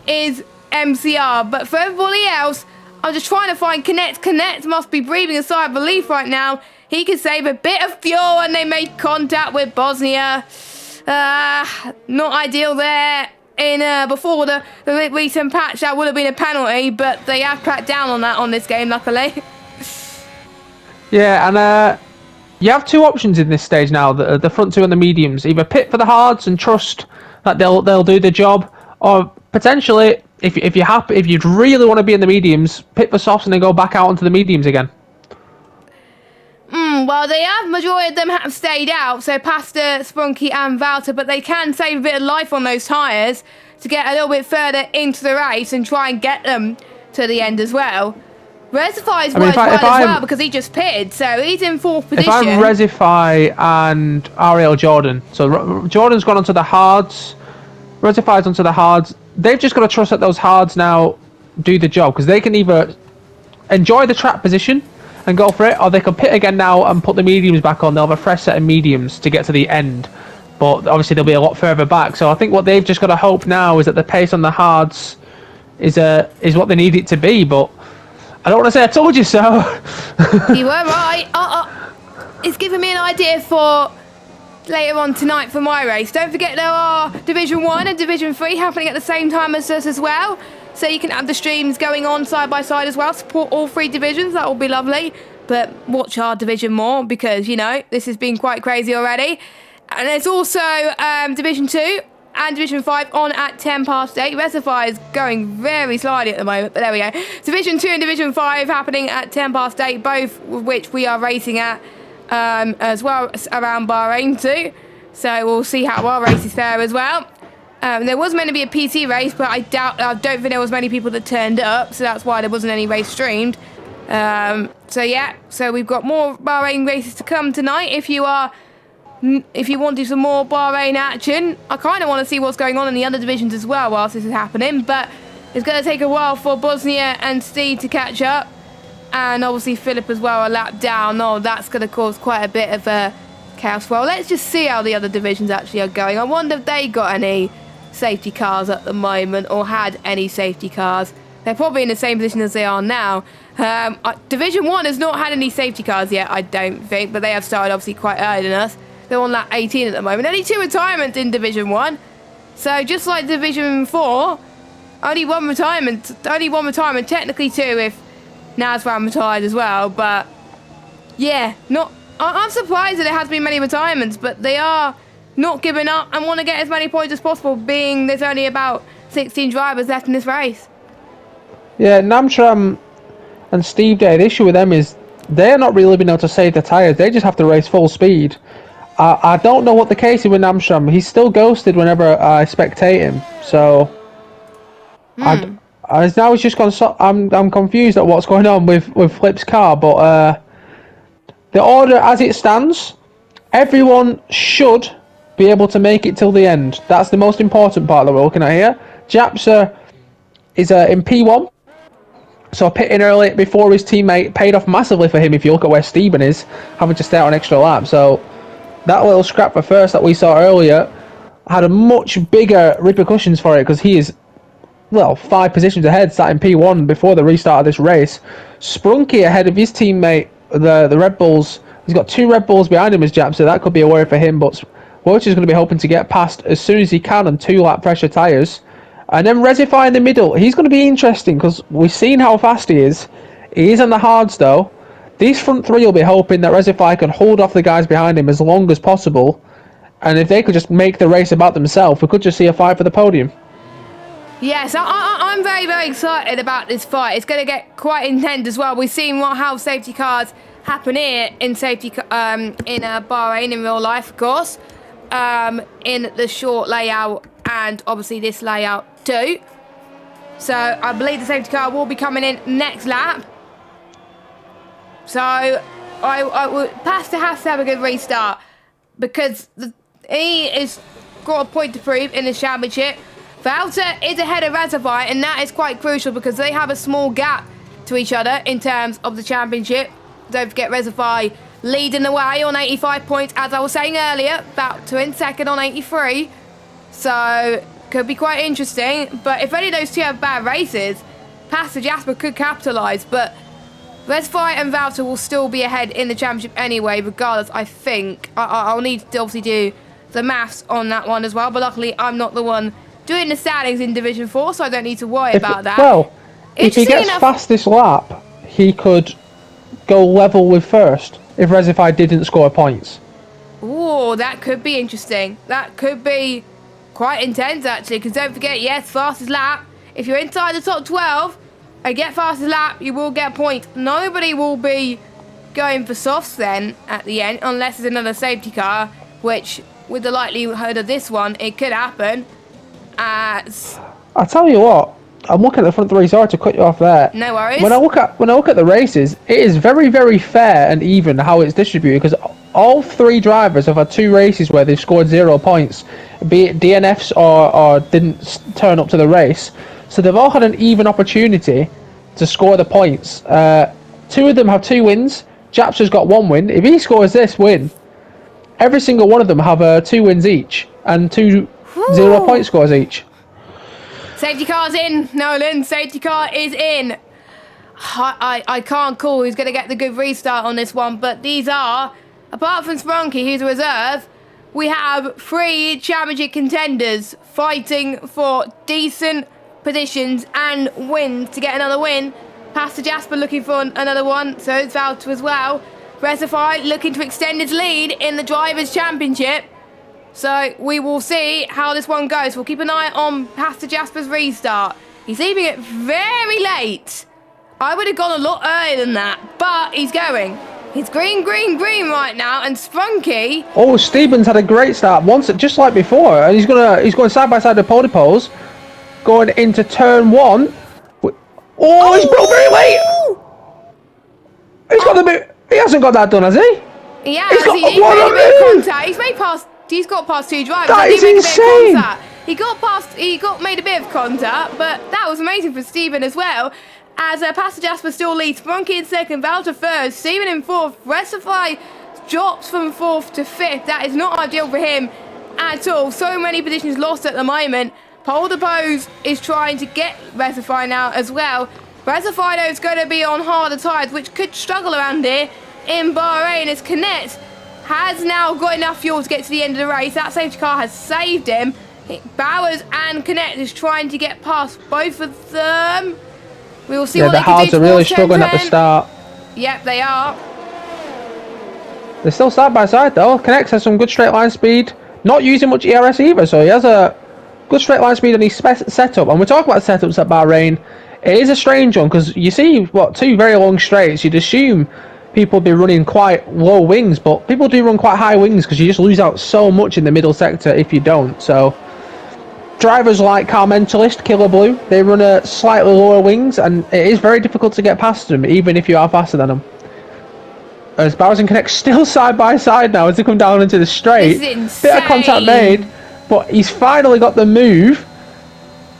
is MCR, but for everybody else, I'm just trying to find Connect. Connect must be breathing a sigh of relief right now. He can save a bit of fuel, and they made contact with Bosnia. Not ideal there. Before the recent patch, that would have been a penalty, but they have cracked down on that on this game, luckily. Yeah, and you have 2 options in this stage now: the front 2 and the mediums. Either pit for the hards and trust that they'll do the job, or potentially, if you're happy, if you'd really want to be in the mediums, pit for softs and then go back out onto the mediums again. Well, majority of them have stayed out, so Pastor, Sprunky and Valter, but they can save a bit of life on those tyres to get a little bit further into the race and try and get them to the end as well. Resify's I mean, worked well as well because he just pitted, so he's in 4th position. If I'm Resify and Ariel Jordan, so Jordan's gone onto the hards, Resify's onto the hards, they've just got to trust that those hards now do the job, because they can either enjoy the trap position and go for it, or they can pit again now and put the mediums back on. They'll have a fresh set of mediums to get to the end, but obviously they'll be a lot further back. So I think what they've just got to hope now is that the pace on the hards is what they need it to be, but I don't want to say I told you so. You were right. It's giving me an idea for later on tonight for my race. Don't forget there are Division 1 and Division 3 happening at the same time as us as well. So you can have the streams going on side by side as well. Support all 3 divisions. That will be lovely. But watch our division more because, you know, this has been quite crazy already. And there's also Division 2 and Division 5 on at 10 past 8. Resify is going very slowly at the moment, but there we go. Division 2 and Division 5 happening at 10 past 8, both of which we are racing at as well around Bahrain too. So we'll see how our races fare as well. There was meant to be a PT race, but I don't think there was many people that turned up, so that's why there wasn't any race streamed. So yeah, so we've got more Bahrain races to come tonight. If you want to do some more Bahrain action, I kind of want to see what's going on in the other divisions as well whilst this is happening, but it's going to take a while for Bosnia and Steve to catch up, and obviously Philip as well a lap down. Oh, that's going to cause quite a bit of chaos. Well, let's just see how the other divisions actually are going. I wonder if they got any safety cars at the moment or had any safety cars. They're probably in the same position as they are now. Division 1 has not had any safety cars yet, I don't think, but they have started obviously quite early than us. They're on lap 18 at the moment. Only 2 retirements in Division 1. So just like Division 4, only one retirement. Technically 2 if Nazwan retired as well. But yeah, I'm surprised that there has been many retirements, but they are not giving up and want to get as many points as possible, being there's only about 16 drivers left in this race. Yeah, Namtram and Steve Day, the issue with them is they're not really being able to save the tyres. They just have to race full speed. I don't know what the case is with Namstrom. He's still ghosted whenever I spectate him. So now he's just gone. I'm confused at what's going on with Flip's car. But the order as it stands, everyone should be able to make it till the end. That's the most important part that we're looking at here. Japsa is in P1. So pitting early before his teammate paid off massively for him if you look at where Steven is, having to stay out an extra lap. So that little scrap for first that we saw earlier had a much bigger repercussions for it because he is, well, 5 positions ahead, sat in P1 before the restart of this race. Sprunky ahead of his teammate, the Red Bulls. He's got 2 Red Bulls behind him as Jap, so that could be a worry for him, but Welch is going to be hoping to get past as soon as he can on 2-lap pressure tyres. And then Resify in the middle. He's going to be interesting because we've seen how fast he is. He is on the hards though. These front 3 will be hoping that Resify can hold off the guys behind him as long as possible. And if they could just make the race about themselves, we could just see a fight for the podium. Yes, I'm very, very excited about this fight. It's going to get quite intense as well. We've seen how safety cars happen here in Bahrain in real life, of course. In the short layout and obviously this layout too. So I believe the safety car will be coming in next lap. So Pastor has to have a good restart because he has got a point to prove in the championship. Valter is ahead of Razavai, and that is quite crucial because they have a small gap to each other in terms of the championship. Don't forget Razavai leading the way on 85 points, as I was saying earlier. Valter in second on 83. So could be quite interesting. But if any of those two have bad races, Pastor Jasper could capitalise. But Resfire and Valter will still be ahead in the championship anyway, regardless, I think. I'll need to obviously do the maths on that one as well. But luckily, I'm not the one doing the standings in Division 4, so I don't need to worry about that. Well, if he gets fastest lap, he could go level with first if Resify didn't score points. Ooh, that could be interesting. That could be quite intense, actually, because don't forget, yes, fastest lap. If you're inside the top 12 and get fastest lap, you will get points. Nobody will be going for softs then at the end, unless there's another safety car, which, with the likelihood of this one, it could happen. I tell you what, I'm looking at the front three. Sorry to cut you off there. No worries. When I look at the races, it is very, very fair and even how it's distributed, because all three drivers have had 2 races where they've scored 0 points, be it DNFs or didn't turn up to the race. So they've all had an even opportunity to score the points. 2 of them have 2 wins. Japs has got 1 win. If he scores this win, every single one of them have 2 wins each and 2 0-point scores each. Safety car's in, Nolan. Safety car is in. I can't call who's going to get the good restart on this one, but these are, apart from Sprunky, who's a reserve, we have 3 championship contenders fighting for decent positions and wins to get another win. Pastor Jasper looking for another one, so it's Valter as well. Recify looking to extend his lead in the Drivers' Championship. So we will see how this one goes. We'll keep an eye on Pastor Jasper's restart. He's leaving it very late. I would have gone a lot earlier than that, but he's going. He's green, green, green right now, and Sprunky. Oh, Stevens had a great start once, just like before, and he's going side by side with pony poles, going into turn 1. Oh, he's broke very late. He's got the bit. He hasn't got that done, has he? Yeah, he's got made a bit of contact. He's got past 2 drivers. That is insane. He made a bit of contact, but that was amazing for Stephen as well. As Pastor Jasper still leads, Sprunky in second, Valter third, Stephen in fourth. Recify drops from 4th to 5th. That is not ideal for him at all. So many positions lost at the moment. Pole the Pose is trying to get Recify now as well. Recify though is going to be on harder tyres, which could struggle around here in Bahrain, as Connect has now got enough fuel to get to the end of the race. That safety car has saved him. Bowers and Connect is trying to get past both of them. We will see what they can do. The Hards are really struggling at the start. Yep, they are. They're still side by side though. Connect has some good straight line speed. Not using much ERS either, so he has a good straight line speed on his setup. And we're talking about setups at Bahrain. It is a strange one because you see, 2 very long straights. You'd assume people would be running quite low wings, but people do run quite high wings because you just lose out so much in the middle sector if you don't. So drivers like Car Mentalist, Killer Blue, they run a slightly lower wings, and it is very difficult to get past them, even if you are faster than them. As Bowers and Connect still side by side now as they come down into the straight. This is insane. Bit of contact made, but he's finally got the move.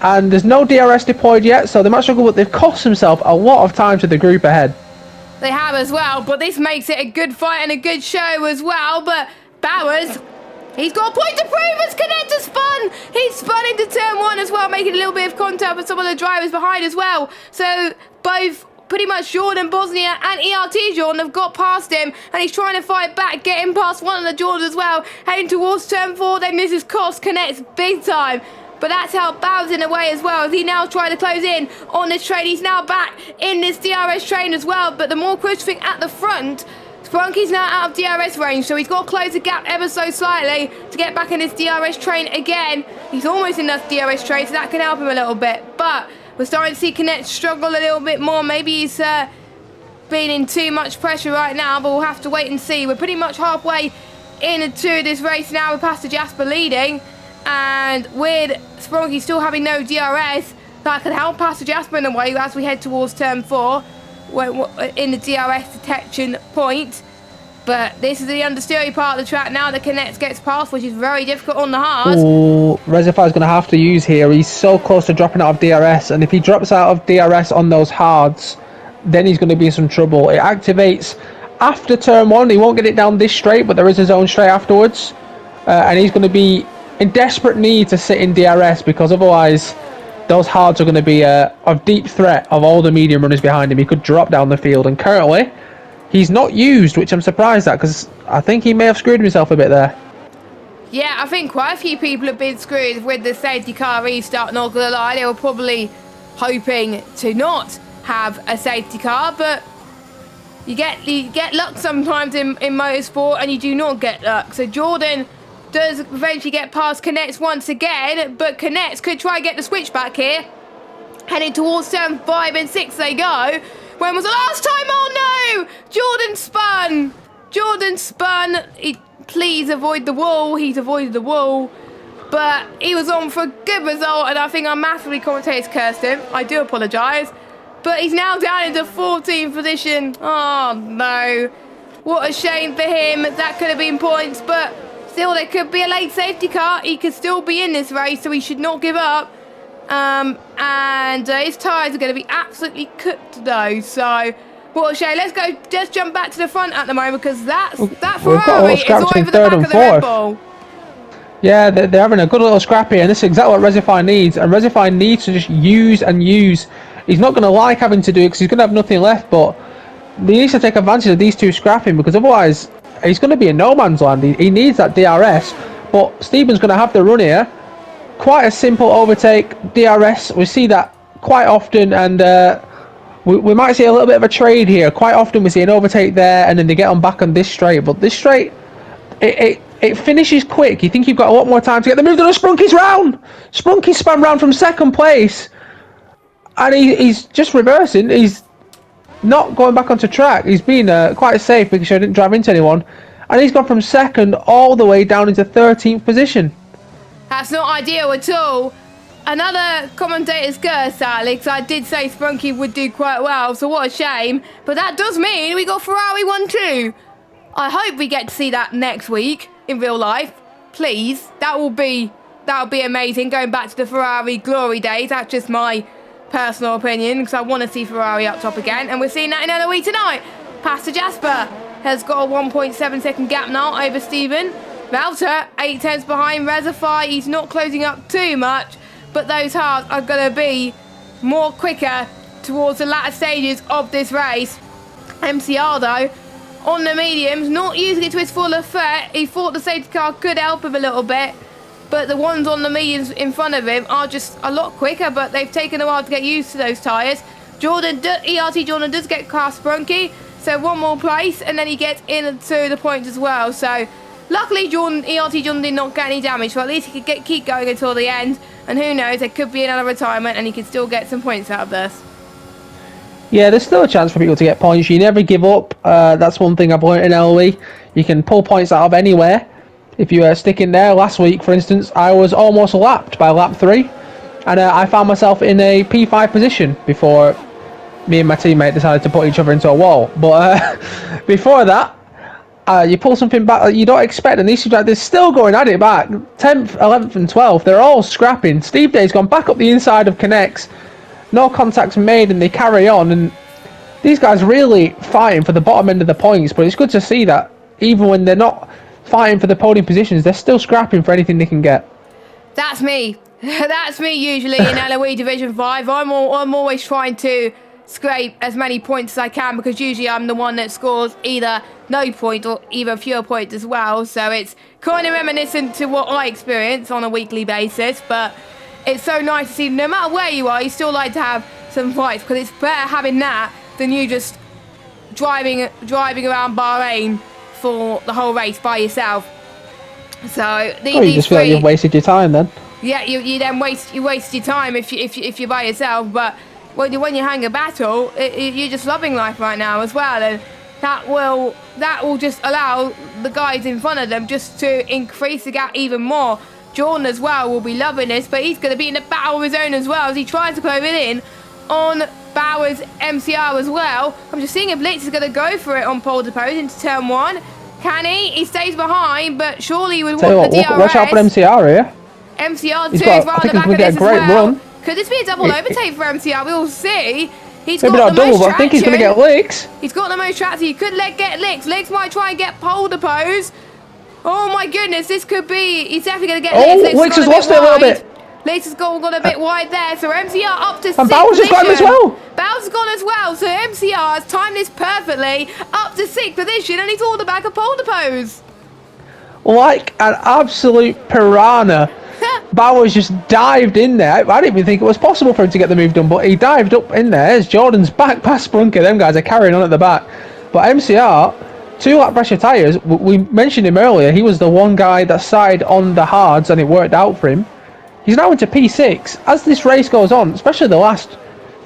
And there's no DRS deployed yet, so they might struggle, but they've cost themselves a lot of time to the group ahead. They have as well, but this makes it a good fight and a good show as well. But Bowers, he's got a point to prove as Connect has spun. He's spun into turn 1 as well, making a little bit of contact with some of the drivers behind as well. So both pretty much Jordan Bosnia and ERT Jordan have got past him, and he's trying to fight back, getting past one of the Jordans as well, heading towards turn 4. Then this is cost Connect's big time. But that's how Bowers in a way as well, as he now trying to close in on this train. He's now back in this DRS train as well. But the more crucial thing at the front, Sprunky's now out of DRS range, so he's got to close the gap ever so slightly to get back in this DRS train again. He's almost in that DRS train, so that can help him a little bit. But we're starting to see Connect struggle a little bit more. Maybe he's been in too much pressure right now, but we'll have to wait and see. We're pretty much halfway into this race now with Pastor Jasper leading. And with Sprunky still having no DRS, that could help Pastor Jasper in a way as we head towards turn 4 in the DRS detection point. But this is the understeery part of the track now that Connect gets past, which is very difficult on the hards. Oh, Recify's going to have to use here. He's so close to dropping out of DRS, and if he drops out of DRS on those hards, then he's going to be in some trouble. It activates after turn 1. He won't get it down this straight, but there is his own straight afterwards. And he's going to be in desperate need to sit in DRS, because otherwise those hards are going to be of deep threat of all the medium runners behind him. He could drop down the field, and currently he's not used, which I'm surprised at, because I think he may have screwed himself a bit there. Yeah, I think quite a few people have been screwed with the safety car restart, not gonna lie. They were probably hoping to not have a safety car, but you get luck sometimes in motorsport, and you do not get luck. So Jordan does eventually get past Connect once again, but Connect could try and get the switch back here. Heading towards turn 5 and 6 they go. When was the last time? Oh no! Jordan spun! Please avoid the wall. He's avoided the wall. But he was on for a good result, and I think our massively commentators cursed him. I do apologise. But he's now down into 14th position. Oh, no. What a shame for him. That could have been points, but still, there could be a late safety car. He could still be in this race, so he should not give up. And his tyres are going to be absolutely cooked, though. So, what a shame. Let's jump back to the front at the moment, because that Ferrari is all over the back of the Red Bull. Yeah, they're having a good little scrap here, and this is exactly what Resify needs. And Resify needs to just use and use. He's not going to like having to do it because he's going to have nothing left, but he needs to take advantage of these two scrapping, because otherwise he's going to be in no man's land. He needs that DRS, but Stephen's going to have the run here. Quite a simple overtake, DRS. We see that quite often, and we might see a little bit of a trade here. Quite often we see an overtake there, and then they get on back on this straight, but this straight, it finishes quick. You think you've got a lot more time to get the move. Sprunky's round! Sprunky spun round from second place. And he's just reversing. He's not going back onto track. He's been quite safe because he didn't drive into anyone. And he's gone from second all the way down into 13th position. That's not ideal at all. Another commentator's curse, sadly, because I did say Sprunky would do quite well, so what a shame. But that does mean we got Ferrari 1-2. I hope we get to see that next week in real life. Please. That would be amazing, going back to the Ferrari glory days. That's just my personal opinion, because I want to see Ferrari up top again, and we're seeing that in LOE tonight. Pastor Jasper has got a 1.7 second gap now over Stephen. Valter 8 tenths behind Resify. He's not closing up too much, but those halves are going to be more quicker towards the latter stages of this race. MCR though on the mediums, not using it to his full effect. He thought the safety car could help him a little bit, but the ones on the mediums in front of him are just a lot quicker, but they've taken a while to get used to those tyres. ERT Jordan does get past Sprunky, so one more place, and then he gets into the points as well. So luckily ERT Jordan did not get any damage, so at least he could keep going until the end. And who knows, there could be another retirement, and he could still get some points out of this. Yeah, there's still a chance for people to get points. You never give up. That's one thing I've learned in LOE. You can pull points out of anywhere. If you stick in there, last week, for instance, I was almost lapped by lap 3. And I found myself in a P5 position before me and my teammate decided to put each other into a wall. But before that, you pull something back that you don't expect, and these two guys, they're still going at it back. 10th, 11th and 12th, they're all scrapping. Steve Day's gone back up the inside of Connects. No contacts made, and they carry on. And these guys really fighting for the bottom end of the points, but it's good to see that even when they're not fighting for the podium positions, they're still scrapping for anything they can get. That's me. That's me usually in LOE Division 5. I'm always trying to scrape as many points as I can, because usually I'm the one that scores either no point or even fewer points as well. So it's kind of reminiscent to what I experience on a weekly basis, but it's so nice to see no matter where you are, you still like to have some fights, because it's better having that than you just driving around Bahrain for the whole race by yourself. So you just feel like you've wasted your time then. Yeah, you then waste your time if you're by yourself. But when you hang a battle, you're just loving life right now as well, and that will just allow the guys in front of them just to increase the gap even more. Jordan as well will be loving this, but he's going to be in a battle of his own as well as he tries to close it in on Bauer's MCR as well. I'm just seeing if Blitz is going to go for it on pole to pose into turn 1. Can he? He stays behind, but surely he would want the DRS. Watch out for MCR here. MCR 2 is right on the back of this as well. Could this be a double overtake for MCR? We'll see. He's maybe got not the double, most but I think he's going to get licks. He's got the most traction. He could get licks. Licks might try and get pole to pose. Oh my goodness, this could be. He's definitely going to get licks. Licks has lost it a little bit. Licks has gone a bit wide there. So MCR up to 6th. And Bowers has gone as well. Bowers has gone as well. So MCR has timed this perfectly up to 6th position, and he's all the back of pole to pose. Like an absolute piranha. Bowers just dived in there. I didn't even think it was possible for him to get the move done, but he dived up in there. As Jordan's back past Sprunker. Them guys are carrying on at the back. But MCR, 2 lap pressure tyres. We mentioned him earlier. He was the one guy that sided on the hards, and it worked out for him. He's now into P6. As this race goes on, especially the last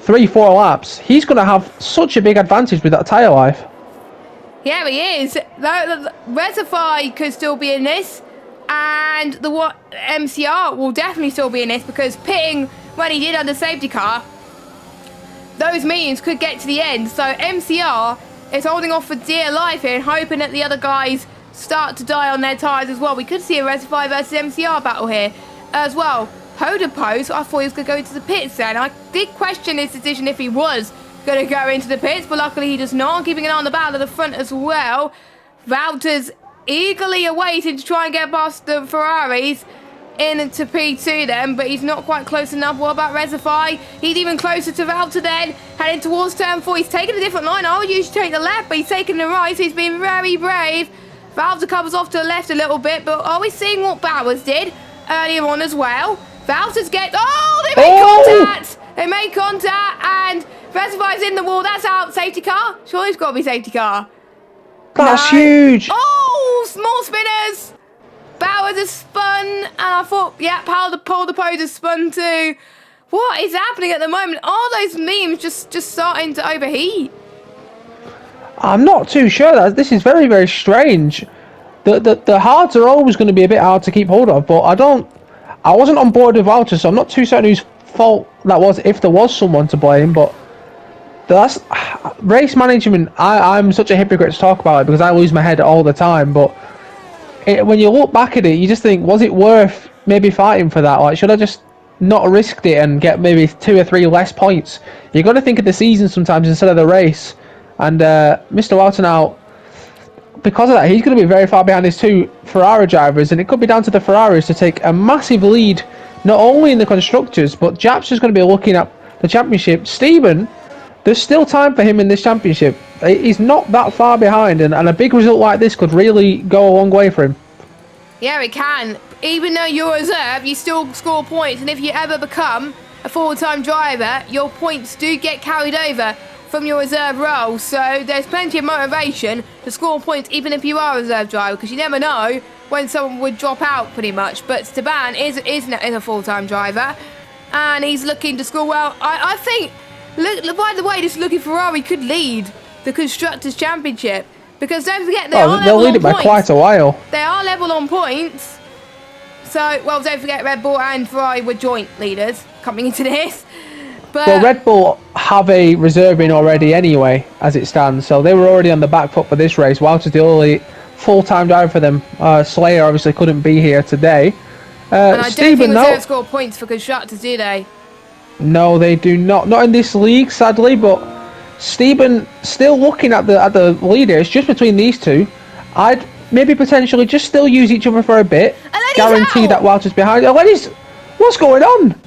3-4 laps, he's going to have such a big advantage with that tyre life. Yeah, he is. Resify could still be in this, And the MCR will definitely still be in this because pitting, when he did under safety car, those mediums could get to the end. So MCR is holding off for dear life here and hoping that the other guys start to die on their tyres as well. We could see a Reservoir versus MCR battle here as well. Hoda Post, I thought he was going to go into the pits then. I did question his decision if he was going to go into the pits, but luckily he does not. Keeping an eye on the battle at the front as well. Valtter's eagerly awaiting to try and get past the Ferraris into P2 then, but he's not quite close enough. What about Reservoir? He's even closer to Valtter then, heading towards turn 4. He's taking a different line. I would usually take the left, but he's taking the right, so he's been very brave. Valtter covers off to the left a little bit, but are we seeing what Bowers did earlier on as well? Valtter's they made contact! They made contact, and Reservoir's in the wall. That's out. Safety car? Surely it's got to be safety car. That's huge! Oh, small spinners! Bowers has spun, and I thought, yeah, Paul the Pose has spun too. What is happening at the moment? Are those memes just starting to overheat? I'm not too sure. This is very, very strange. The hards are always going to be a bit hard to keep hold of, but I wasn't on board with Valtteri, so I'm not too certain whose fault that was, if there was someone to blame, but that's race management. I'm such a hypocrite to talk about it because I lose my head all the time, but when you look back at it, you just think, was it worth maybe fighting for that? Like, should I just not risked it and get maybe 2 or 3 less points? You got to think of the season sometimes instead of the race. And Mr. Walter now, because of that, he's going to be very far behind his 2 Ferrari drivers, and it could be down to the Ferraris to take a massive lead, not only in the constructors, but Jap's just going to be looking at the championship. Stephen, there's still time for him in this championship. He's not that far behind, and a big result like this could really go a long way for him. Yeah, it can. Even though you're reserve, you still score points, and if you ever become a full-time driver, your points do get carried over from your reserve role, so there's plenty of motivation to score points even if you are a reserve driver, because you never know when someone would drop out pretty much. But Esteban is a full-time driver, and he's looking to score well. I think, look, by the way, this looking Ferrari could lead the Constructors' Championship, because don't forget they'll lead it by quite a while. They are level on points, so, well, don't forget Red Bull and Ferrari were joint leaders coming into this. But well, Red Bull have a reserve in already anyway, as it stands, so they were already on the back foot for this race. Walter's the only full-time driver for them. Slayer obviously couldn't be here today. And I don't think reserve score points for constructors, do they? No, they do not. Not in this league, sadly, but Stephen still looking at the leader. It's just between these two. I'd maybe potentially just still use each other for a bit. Guarantee that Walter's behind. What's going on?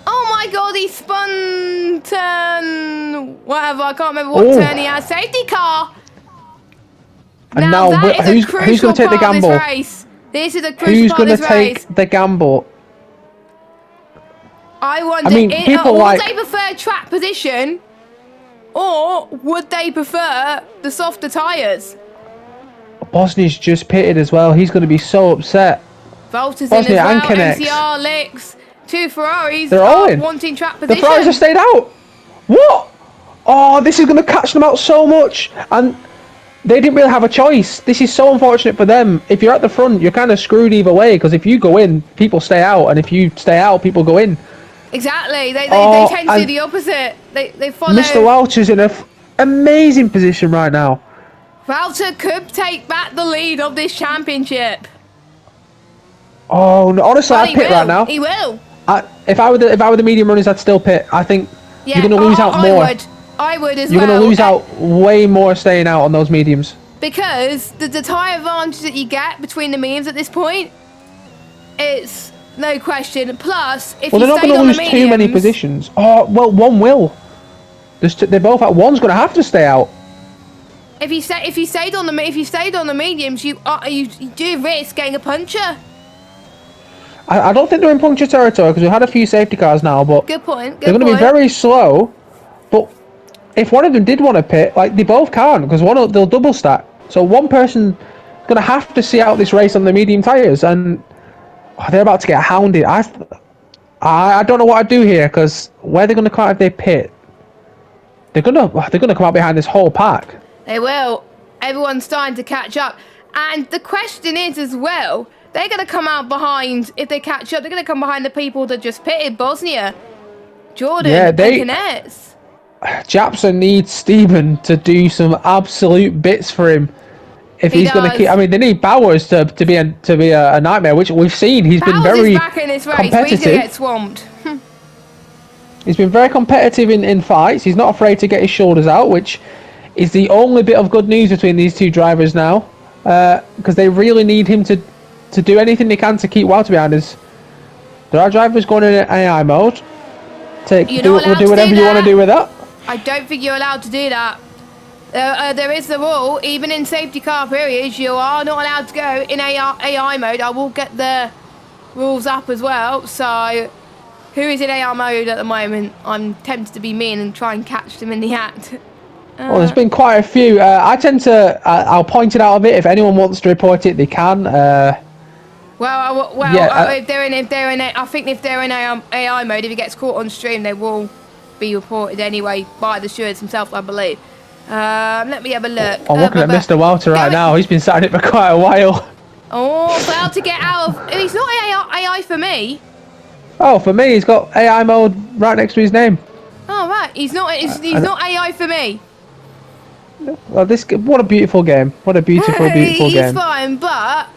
Oh my god, he spun turn whatever, I can't remember what turn he has. Safety car! And now who's going to take the gamble? This is a crucial Who's part of this race. Who's going to take the gamble? I wonder, would they prefer track position, or would they prefer the softer tyres? Bosnia's just pitted as well. He's going to be so upset. Valtter's in as well, MCR, Licks. 2 Ferraris. They're all in. Wanting track position. The Ferraris have stayed out. What? Oh, this is going to catch them out so much. And they didn't really have a choice. This is so unfortunate for them. If you're at the front, you're kind of screwed either way. Because if you go in, people stay out. And if you stay out, people go in. Exactly. They tend to do the opposite. They follow. Mr. Walter's in an amazing position right now. Valtter could take back the lead of this championship. Oh, no, honestly, I'd pit right now. He will. If I were the medium runners, I'd still pit. I think you're going to lose out more. I would as well. You're going to lose out way more staying out on those mediums. Because the tyre advantage that you get between the mediums at this point, it's no question. Plus, if you they're not stayed going to on lose the mediums, too many positions. Oh, well, one will. They're both out. One's going to have to stay out. If you stayed on the mediums, you do risk getting a puncture. I don't think they're in puncture territory because we've had a few safety cars now, but good point. They're going to be very slow. But if one of them did want to pit, like they both can't because they'll double stack. So one person is going to have to see out this race on the medium tyres, and they're about to get hounded. I don't know what I'd do here because where they're going to come out if they pit, they're going to come out behind this whole pack. They will. Everyone's starting to catch up, and the question is as well. they're going to come out behind, if they catch up, they're going to come behind the people that just pitted Bosnia. Jordan and Knetz. Japson needs Stephen to do some absolute bits for him. If he's going to keep, I mean, they need Bowers to be a nightmare, which we've seen. He's been very back in this race, competitive. But he's going to get swamped. He's been very competitive in fights. He's not afraid to get his shoulders out, which is the only bit of good news between these two drivers now, because they really need him to do anything they can to keep Walter behind us. There are drivers going in AI mode. Do whatever you want to do with that. I don't think you're allowed to do that. There is the rule, even in safety car periods, you are not allowed to go in AI mode. I will get the rules up as well. So, who is in AI mode at the moment? I'm tempted to be mean and try and catch them in the act. Well, there's been quite a few. I tend to, I'll point it out a bit. If anyone wants to report it, they can. If they're in, I think if they're in AI mode, if it gets caught on stream, they will be reported anyway by the stewards themselves, I believe. Let me have a look. I'm looking at Mr. Walter right now. He's been sat in it for quite a while. Oh, failed to get out of. He's not AI for me. Oh, for me, he's got AI mode right next to his name. Oh right, he's not. He's not AI for me. Well, what a beautiful game. What a beautiful game. He's fine, but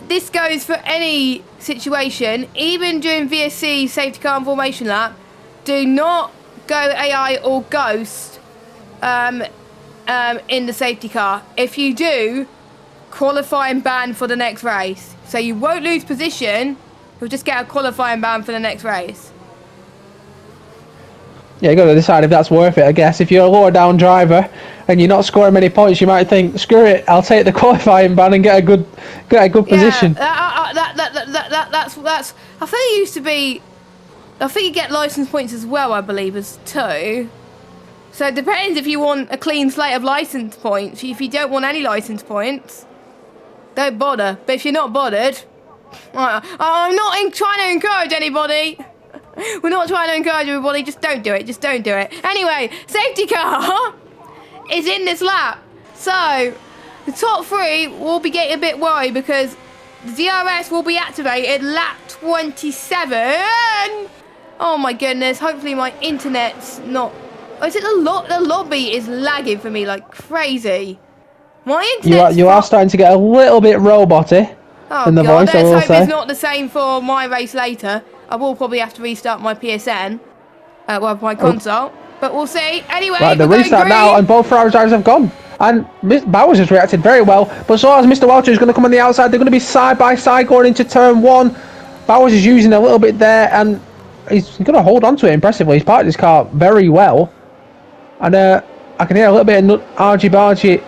this goes for any situation, even during VSC safety car and formation lap. Do not go AI or ghost in the safety car. If you do, qualifying ban for the next race. So you won't lose position, you'll just get a qualifying ban for the next race. Yeah, you got to decide if that's worth it, I guess. If you're a lower down driver and you're not scoring many points, you might think, screw it, I'll take the qualifying ban and get a good position. That's. I think it used to be. I think you get license points as well, I believe, as 2. So it depends if you want a clean slate of license points. If you don't want any license points, don't bother. But if you're not bothered, I'm not trying to encourage anybody. We're not trying to encourage everybody. Just don't do it. Just don't do it. Anyway, safety car is in this lap. So the top 3 will be getting a bit worried because the DRS will be activated lap 27. Oh my goodness. Hopefully my internet's not. Oh, is it the lobby is lagging for me like crazy. My internet. You are starting to get a little bit roboty in the voice. I will let's hope say. It's not the same for my race later. I will probably have to restart my PSN, my console, but we'll see. Anyway, right, the restart now, and both Ferrari drivers have gone. And Bowers has reacted very well, but so has Mr. Walter, who's going to come on the outside. They're going to be side by side going into turn 1. Bowers is using a little bit there, and he's going to hold on to it impressively. He's parked his car very well. And I can hear a little bit of argy-bargy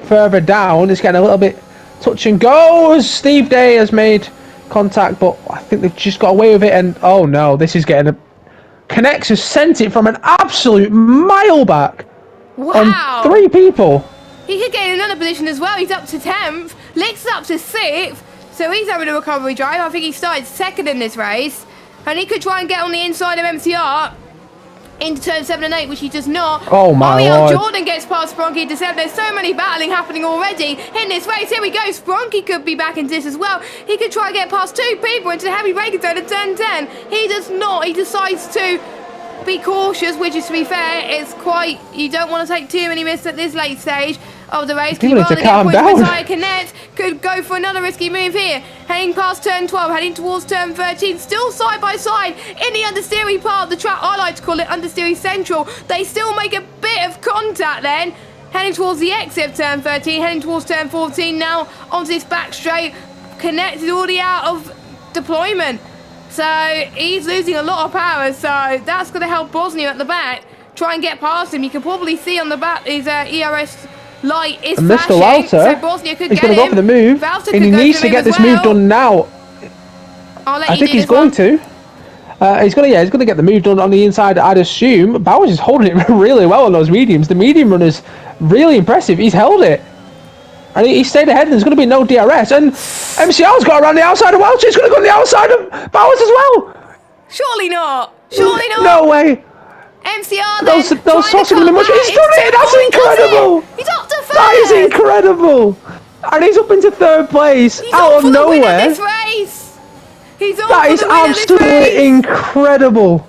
further down. It's getting a little bit touch and go as Steve Day has made contact, but I think they've just got away with it. And oh no, this is getting Connects has sent it from an absolute mile back. Wow. On 3 people. He could get in another position as well. He's up to 10th. Lick's up to 6th. So he's having a recovery drive. I think he started 2nd in this race. And he could try and get on the inside of MCR into turn 7 and 8, which he does not. Oh my lord. Jordan gets past Spronky to 7. There's so many battling happening already in this race. Here we go. Spronky could be back into this as well. He could try and get past 2 people into the heavy braking zone at turn 10. He does not. He decides to be cautious, which is, to be fair, it's quite. You don't want to take too many risks at this late stage of the race. People need to calm down. Connect could go for another risky move here. Heading past turn 12, heading towards turn 13, still side by side in the understeering part of the track. I like to call it understeering central. They still make a bit of contact then. Heading towards the exit of turn 13, heading towards turn 14 now onto this back straight. Connect is already out of deployment. So he's losing a lot of power, so that's going to help Bosnia at the back try and get past him. You can probably see on the back his ERS light is flashing. Mr. Walter, so Bosnia could he's get going to go for the move, and he needs to get this move done now. I think he's going to. He's going to get the move done on the inside, I'd assume. Bowers is holding it really well on those mediums. The medium runner's really impressive. He's held it. And he stayed ahead, and there's going to be no DRS. And MCR's got around the outside of Welch. He's going to go on the outside of Bowers as well. Surely not. Surely not. No way. MCR those then. saucing him much. He's done it. That's incredible. He's up to 1st. That is incredible. And he's up into third place He's out on of for the win of nowhere. this race. He's on That for is the win of this absolutely race. incredible.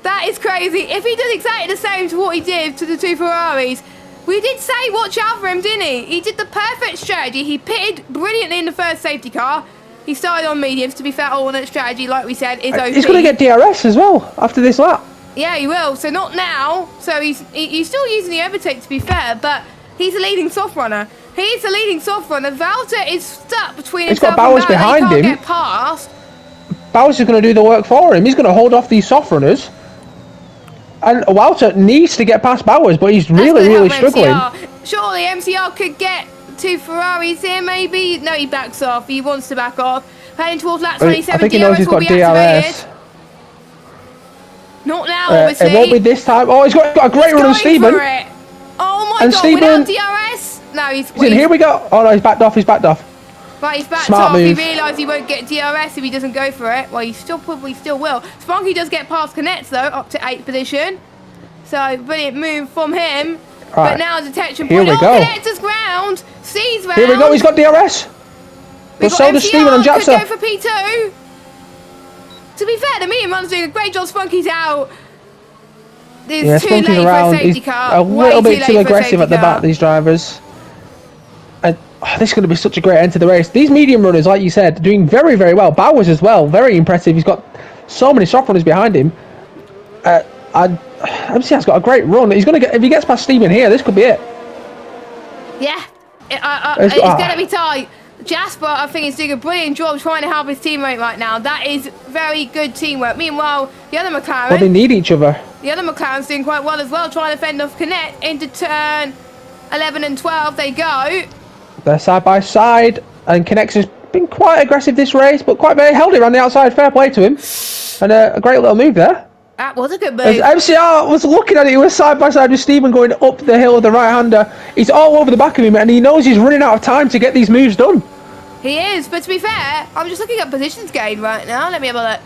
That is crazy. If he does exactly the same to what he did to the two Ferraris, we did say watch out for him, didn't he? He did the perfect strategy. He pitted brilliantly in the first safety car. He started on mediums. To be fair, alternate strategy, like we said, is OP. He's going to get DRS as well after this lap. Yeah, he will. So not now. So he's still using the overtake, to be fair, but he's a leading soft runner. He's the leading soft runner. Valter is stuck between himself got Bowers and Bowers. behind He can't him. get past. Bowers is going to do the work for him. He's going to hold off these soft runners. And Walter needs to get past Bowers, but he's really struggling. MCR. Surely MCR could get two Ferraris here, maybe? No, he backs off. He wants to back off. Heading towards lap 27, I think he knows he's got DRS. Not now, obviously. It won't be this time. Oh, he's got a great run on Stephen. Oh my and god, Stephen, without DRS? No, he's in. Here we go. Oh no, he's backed off. Right, he's backed Smart off. move. He realised he won't get DRS if he doesn't go for it. Well, he probably still will. Spunky does get past Connect though, up to 8th position. So, brilliant move from him. Right. But now detection point. Here we go. Connector's ground. Sees round. Here we go. He's got DRS. But so does Stephen and Japsa. Could go for P2. To be fair, the medium run's doing a great job. Spunky's out. It's too late around. for a safety car. A little bit too aggressive at the back, these drivers. And this is going to be such a great end to the race. These medium runners, like you said, doing very well. Bowers as well, very impressive. He's got so many soft runners behind him. MCR's got a great run. He's going to get, if he gets past Stephen here, this could be it. Yeah, it's going to be tight. Jasper, I think, is doing a brilliant job trying to help his teammate right now. That is very good teamwork. Meanwhile, the other McLaren... Well, they need each other. The other McLaren's doing quite well as well, trying to fend off Connect into turn 11 and 12. They go. They're side by side, and Connect's has been quite aggressive this race, but quite very held it around the outside. Fair play to him. And a great little move there. That was a good move. As MCR was looking at it, he was side by side with Stephen going up the hill of the right-hander. He's all over the back of him, and he knows he's running out of time to get these moves done. He is, but to be fair, I'm just looking at positions gained right now. Let me have a look.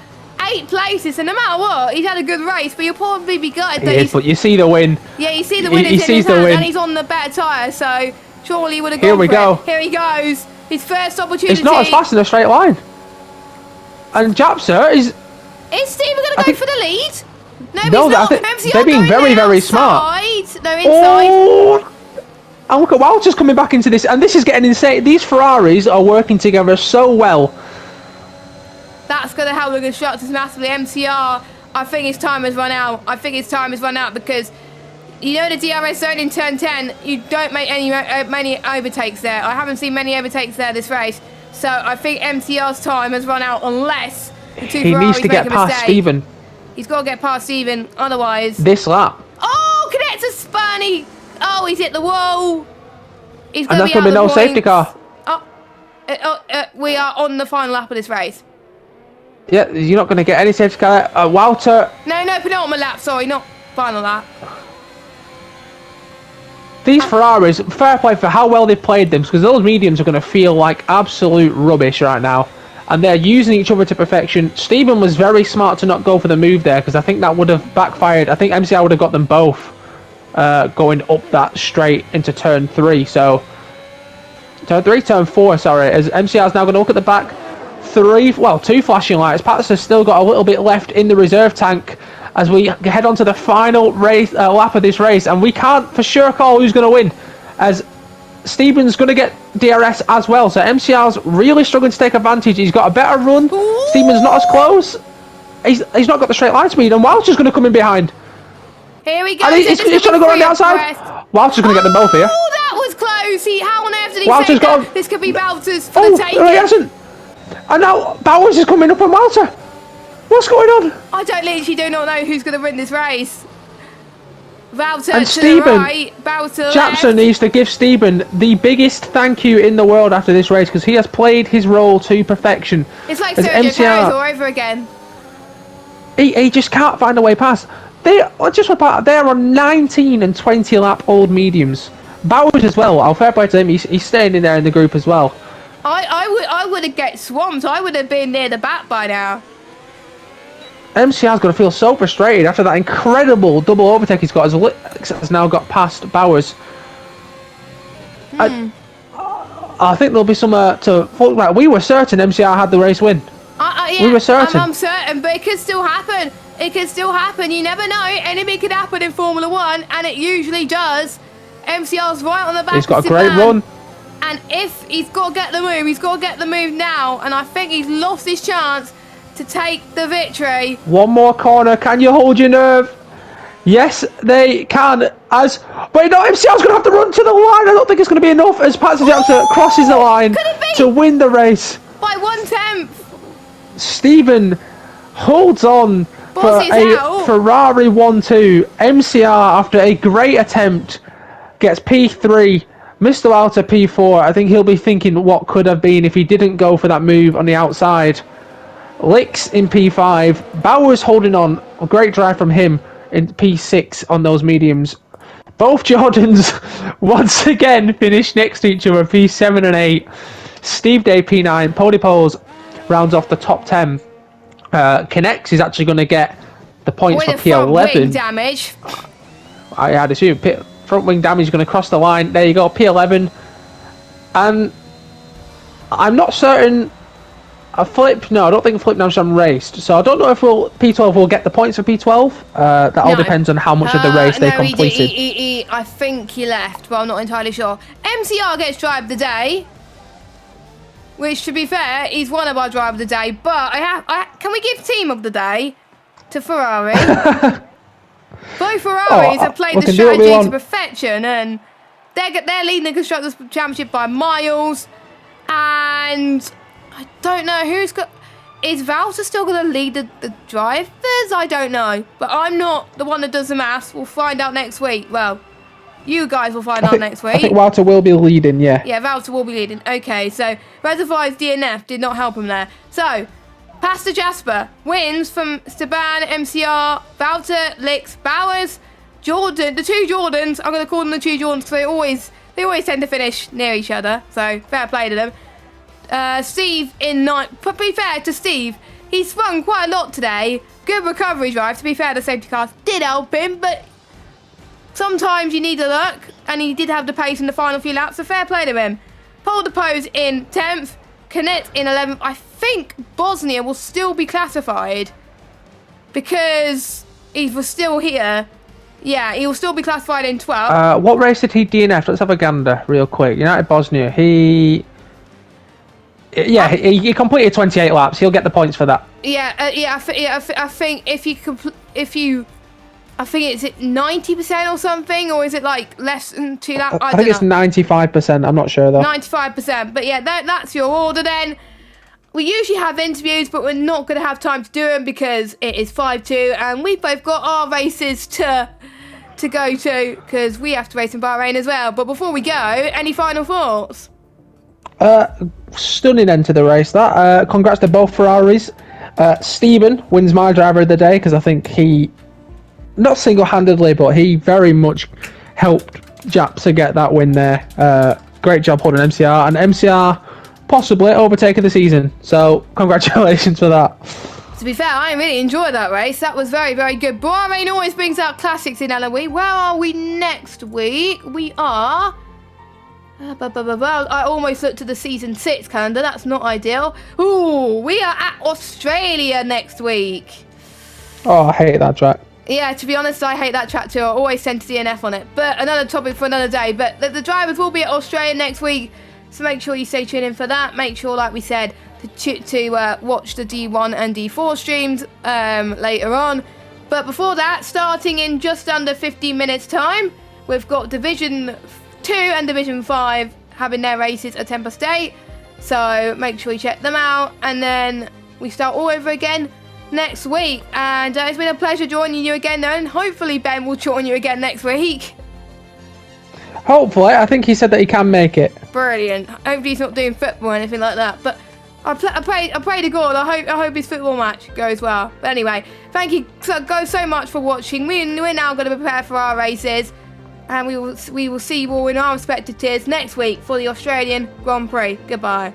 8 places, and no matter what, he's had a good race, but you'll probably be gutted that but you see the win. Yeah, you see the win in his hand, and he's on the better tyre, so surely he would have gone Here we go. Here he goes. His first opportunity. It's not as fast in a straight line. And Japsa is... Is Stephen going to go for the lead? No, he's no, not. they're being very smart. No, inside. Oh. And look at Walter's coming back into this, and this is getting insane. These Ferraris are working together so well. That's going to help the constructors massively. MCR, I think his time has run out. Because you know the DRS zone in turn 10, you don't make many overtakes there. I haven't seen many overtakes there this race. So I think MCR's time has run out unless the two Ferraris needs to get past Stephen. He's got to get past Stephen, otherwise... This lap. Oh, Connector's spun. Oh, he's hit the wall. He's and that's going to be no safety car. We are on the final lap of this race. Yeah, you're not going to get any safety car. Walter. No, penultimate lap. Sorry, not final lap. These Ferraris, fair play for how well they've played them, because those mediums are going to feel like absolute rubbish right now. And they're using each other to perfection. Stephen was very smart to not go for the move there, because I think that would have backfired. I think MCR would have got them both. Going up that straight into turn 3, so turn 4, sorry, as MCR is now going to look at the back 2 flashing lights. Patterson's still got a little bit left in the reserve tank as we head on to the final race lap of this race, and we can't for sure call who's going to win, as Stephen's going to get DRS as well, so MCR's really struggling to take advantage. He's got a better run. Ooh. Stephen's not as close. He's not got the straight line speed, and Walter's going to come in behind. Here we go. And he's trying to go around the outside. Walter's going to get them both here. Oh, that was close. How on earth did he Walter's say that? This could be Walter's for the taking. No, he hasn't. And now Bowers is coming up on Walter. What's going on? I literally do not know who's going to win this race. Walter and to Stephen, the right, Bowser Japsa needs to give Stephen the biggest thank you in the world after this race, because he has played his role to perfection. It's like Sergio Perez all over again. He just can't find a way past. They're on 19 and 20 lap old mediums. Bowers as well. I'll fair play to him. He's staying in there in the group as well. I would have get swamped. I would have been near the back by now. MCR's going to feel so frustrated after that incredible double overtake he's got. Has now got past Bowers. I think there'll be some to talk about. We were certain MCR had the race win. Yeah, we were certain. I'm certain, but it could still happen. It could still happen. You never know. Anything could happen in Formula 1, and it usually does. MCR's right on the back. He's got of a great run. And if he's got to get the move, he's got to get the move now. And I think he's lost his chance to take the victory. One more corner. Can you hold your nerve? Yes, they can. Wait, no, MCR's going to have to run to the line. I don't think it's going to be enough as Pat Sajapsa crosses the line to win the race. By 1/10. Stephen holds on for a Ferrari 1-2. MCR, after a great attempt, gets P3. Mr. Walter P4. I think he'll be thinking what could have been if he didn't go for that move on the outside. Licks in P5. Bowers holding on. A great drive from him in P6 on those mediums. Both Jordans once again finish next to each other, P7 and 8. Steve Day P9. Pody Poles rounds off the top 10. Connects is actually going to get the points for P11. Wing damage. I had assumed front wing damage is going to cross the line. There you go, P11. And I'm not certain. I don't think Flip Namsham raced, so I don't know if P12 will get the points for P12. That all depends on how much of the race they completed. I think he left, but I'm not entirely sure. MCR gets drive of the day, which, to be fair, he's one of our drive of the day. But can we give team of the day to Ferrari? Both Ferraris have played the strategy to perfection, and they're leading the Constructors' Championship by miles. And I don't know who's got. Is Valter still going to lead the drivers? I don't know. But I'm not the one that does the maths. We'll find out next week. Well, you guys will find out next week. I think Walter will be leading, yeah. Yeah, Valter will be leading. Okay, so Reservoir's DNF did not help him there. So, Pastor Jasper wins from Staban, MCR, Valter, Licks, Bowers, Jordan. The two Jordans, I'm going to call them the two Jordans because they always tend to finish near each other. So, fair play to them. Steve in ninth. To be fair to Steve, he swung quite a lot today. Good recovery drive. To be fair, the safety cars did help him, but sometimes you need the luck, and he did have the pace in the final few laps, so fair play to him. Pole the Pose in 10th, Canet in 11th. I think Bosnia will still be classified because he was still here. Yeah, he will still be classified in 12th. What race did he DNF? Let's have a gander real quick. United Bosnia. He completed 28 laps. He'll get the points for that. I think I think it's at 90% or something, or is it like less than 2 laps? I think it's 95%. I'm not sure though. 95%. But yeah, that's your order then. We usually have interviews, but we're not going to have time to do them because it is 5-2, and we've both got our races to go to because we have to race in Bahrain as well. But before we go, any final thoughts? Stunning end to the race. That congrats to both Ferraris. Stephen wins my driver of the day because I think he, not single-handedly, but he very much helped Japs to get that win there. Great job holding MCR, and MCR possibly overtaking the season. So congratulations for that. To be fair, I really enjoyed that race. That was very, very good. Bahrain always brings out classics in LOE. Where are we next week? We are... I almost looked at the season 6 calendar. That's not ideal. Ooh, we are at Australia next week. Oh, I hate that track. Yeah, to be honest, I hate that track too. I always tend to DNF on it. But another topic for another day. But the drivers will be at Australia next week. So make sure you stay tuned in for that. Make sure, like we said, to watch the D1 and D4 streams later on. But before that, starting in just under 15 minutes time, we've got Division 2 and Division 5 having their races at Tempest State. So make sure you check them out. And then we start all over again next week. And it's been a pleasure joining you again, and hopefully Ben will join you again next week. Hopefully. I think he said that he can make it. Brilliant. Hopefully he's not doing football or anything like that. But I pray to God. I hope his football match goes well. But anyway, thank you so much for watching. We're now going to prepare for our races. And we will see you all in our respective tiers next week for the Australian Grand Prix. Goodbye.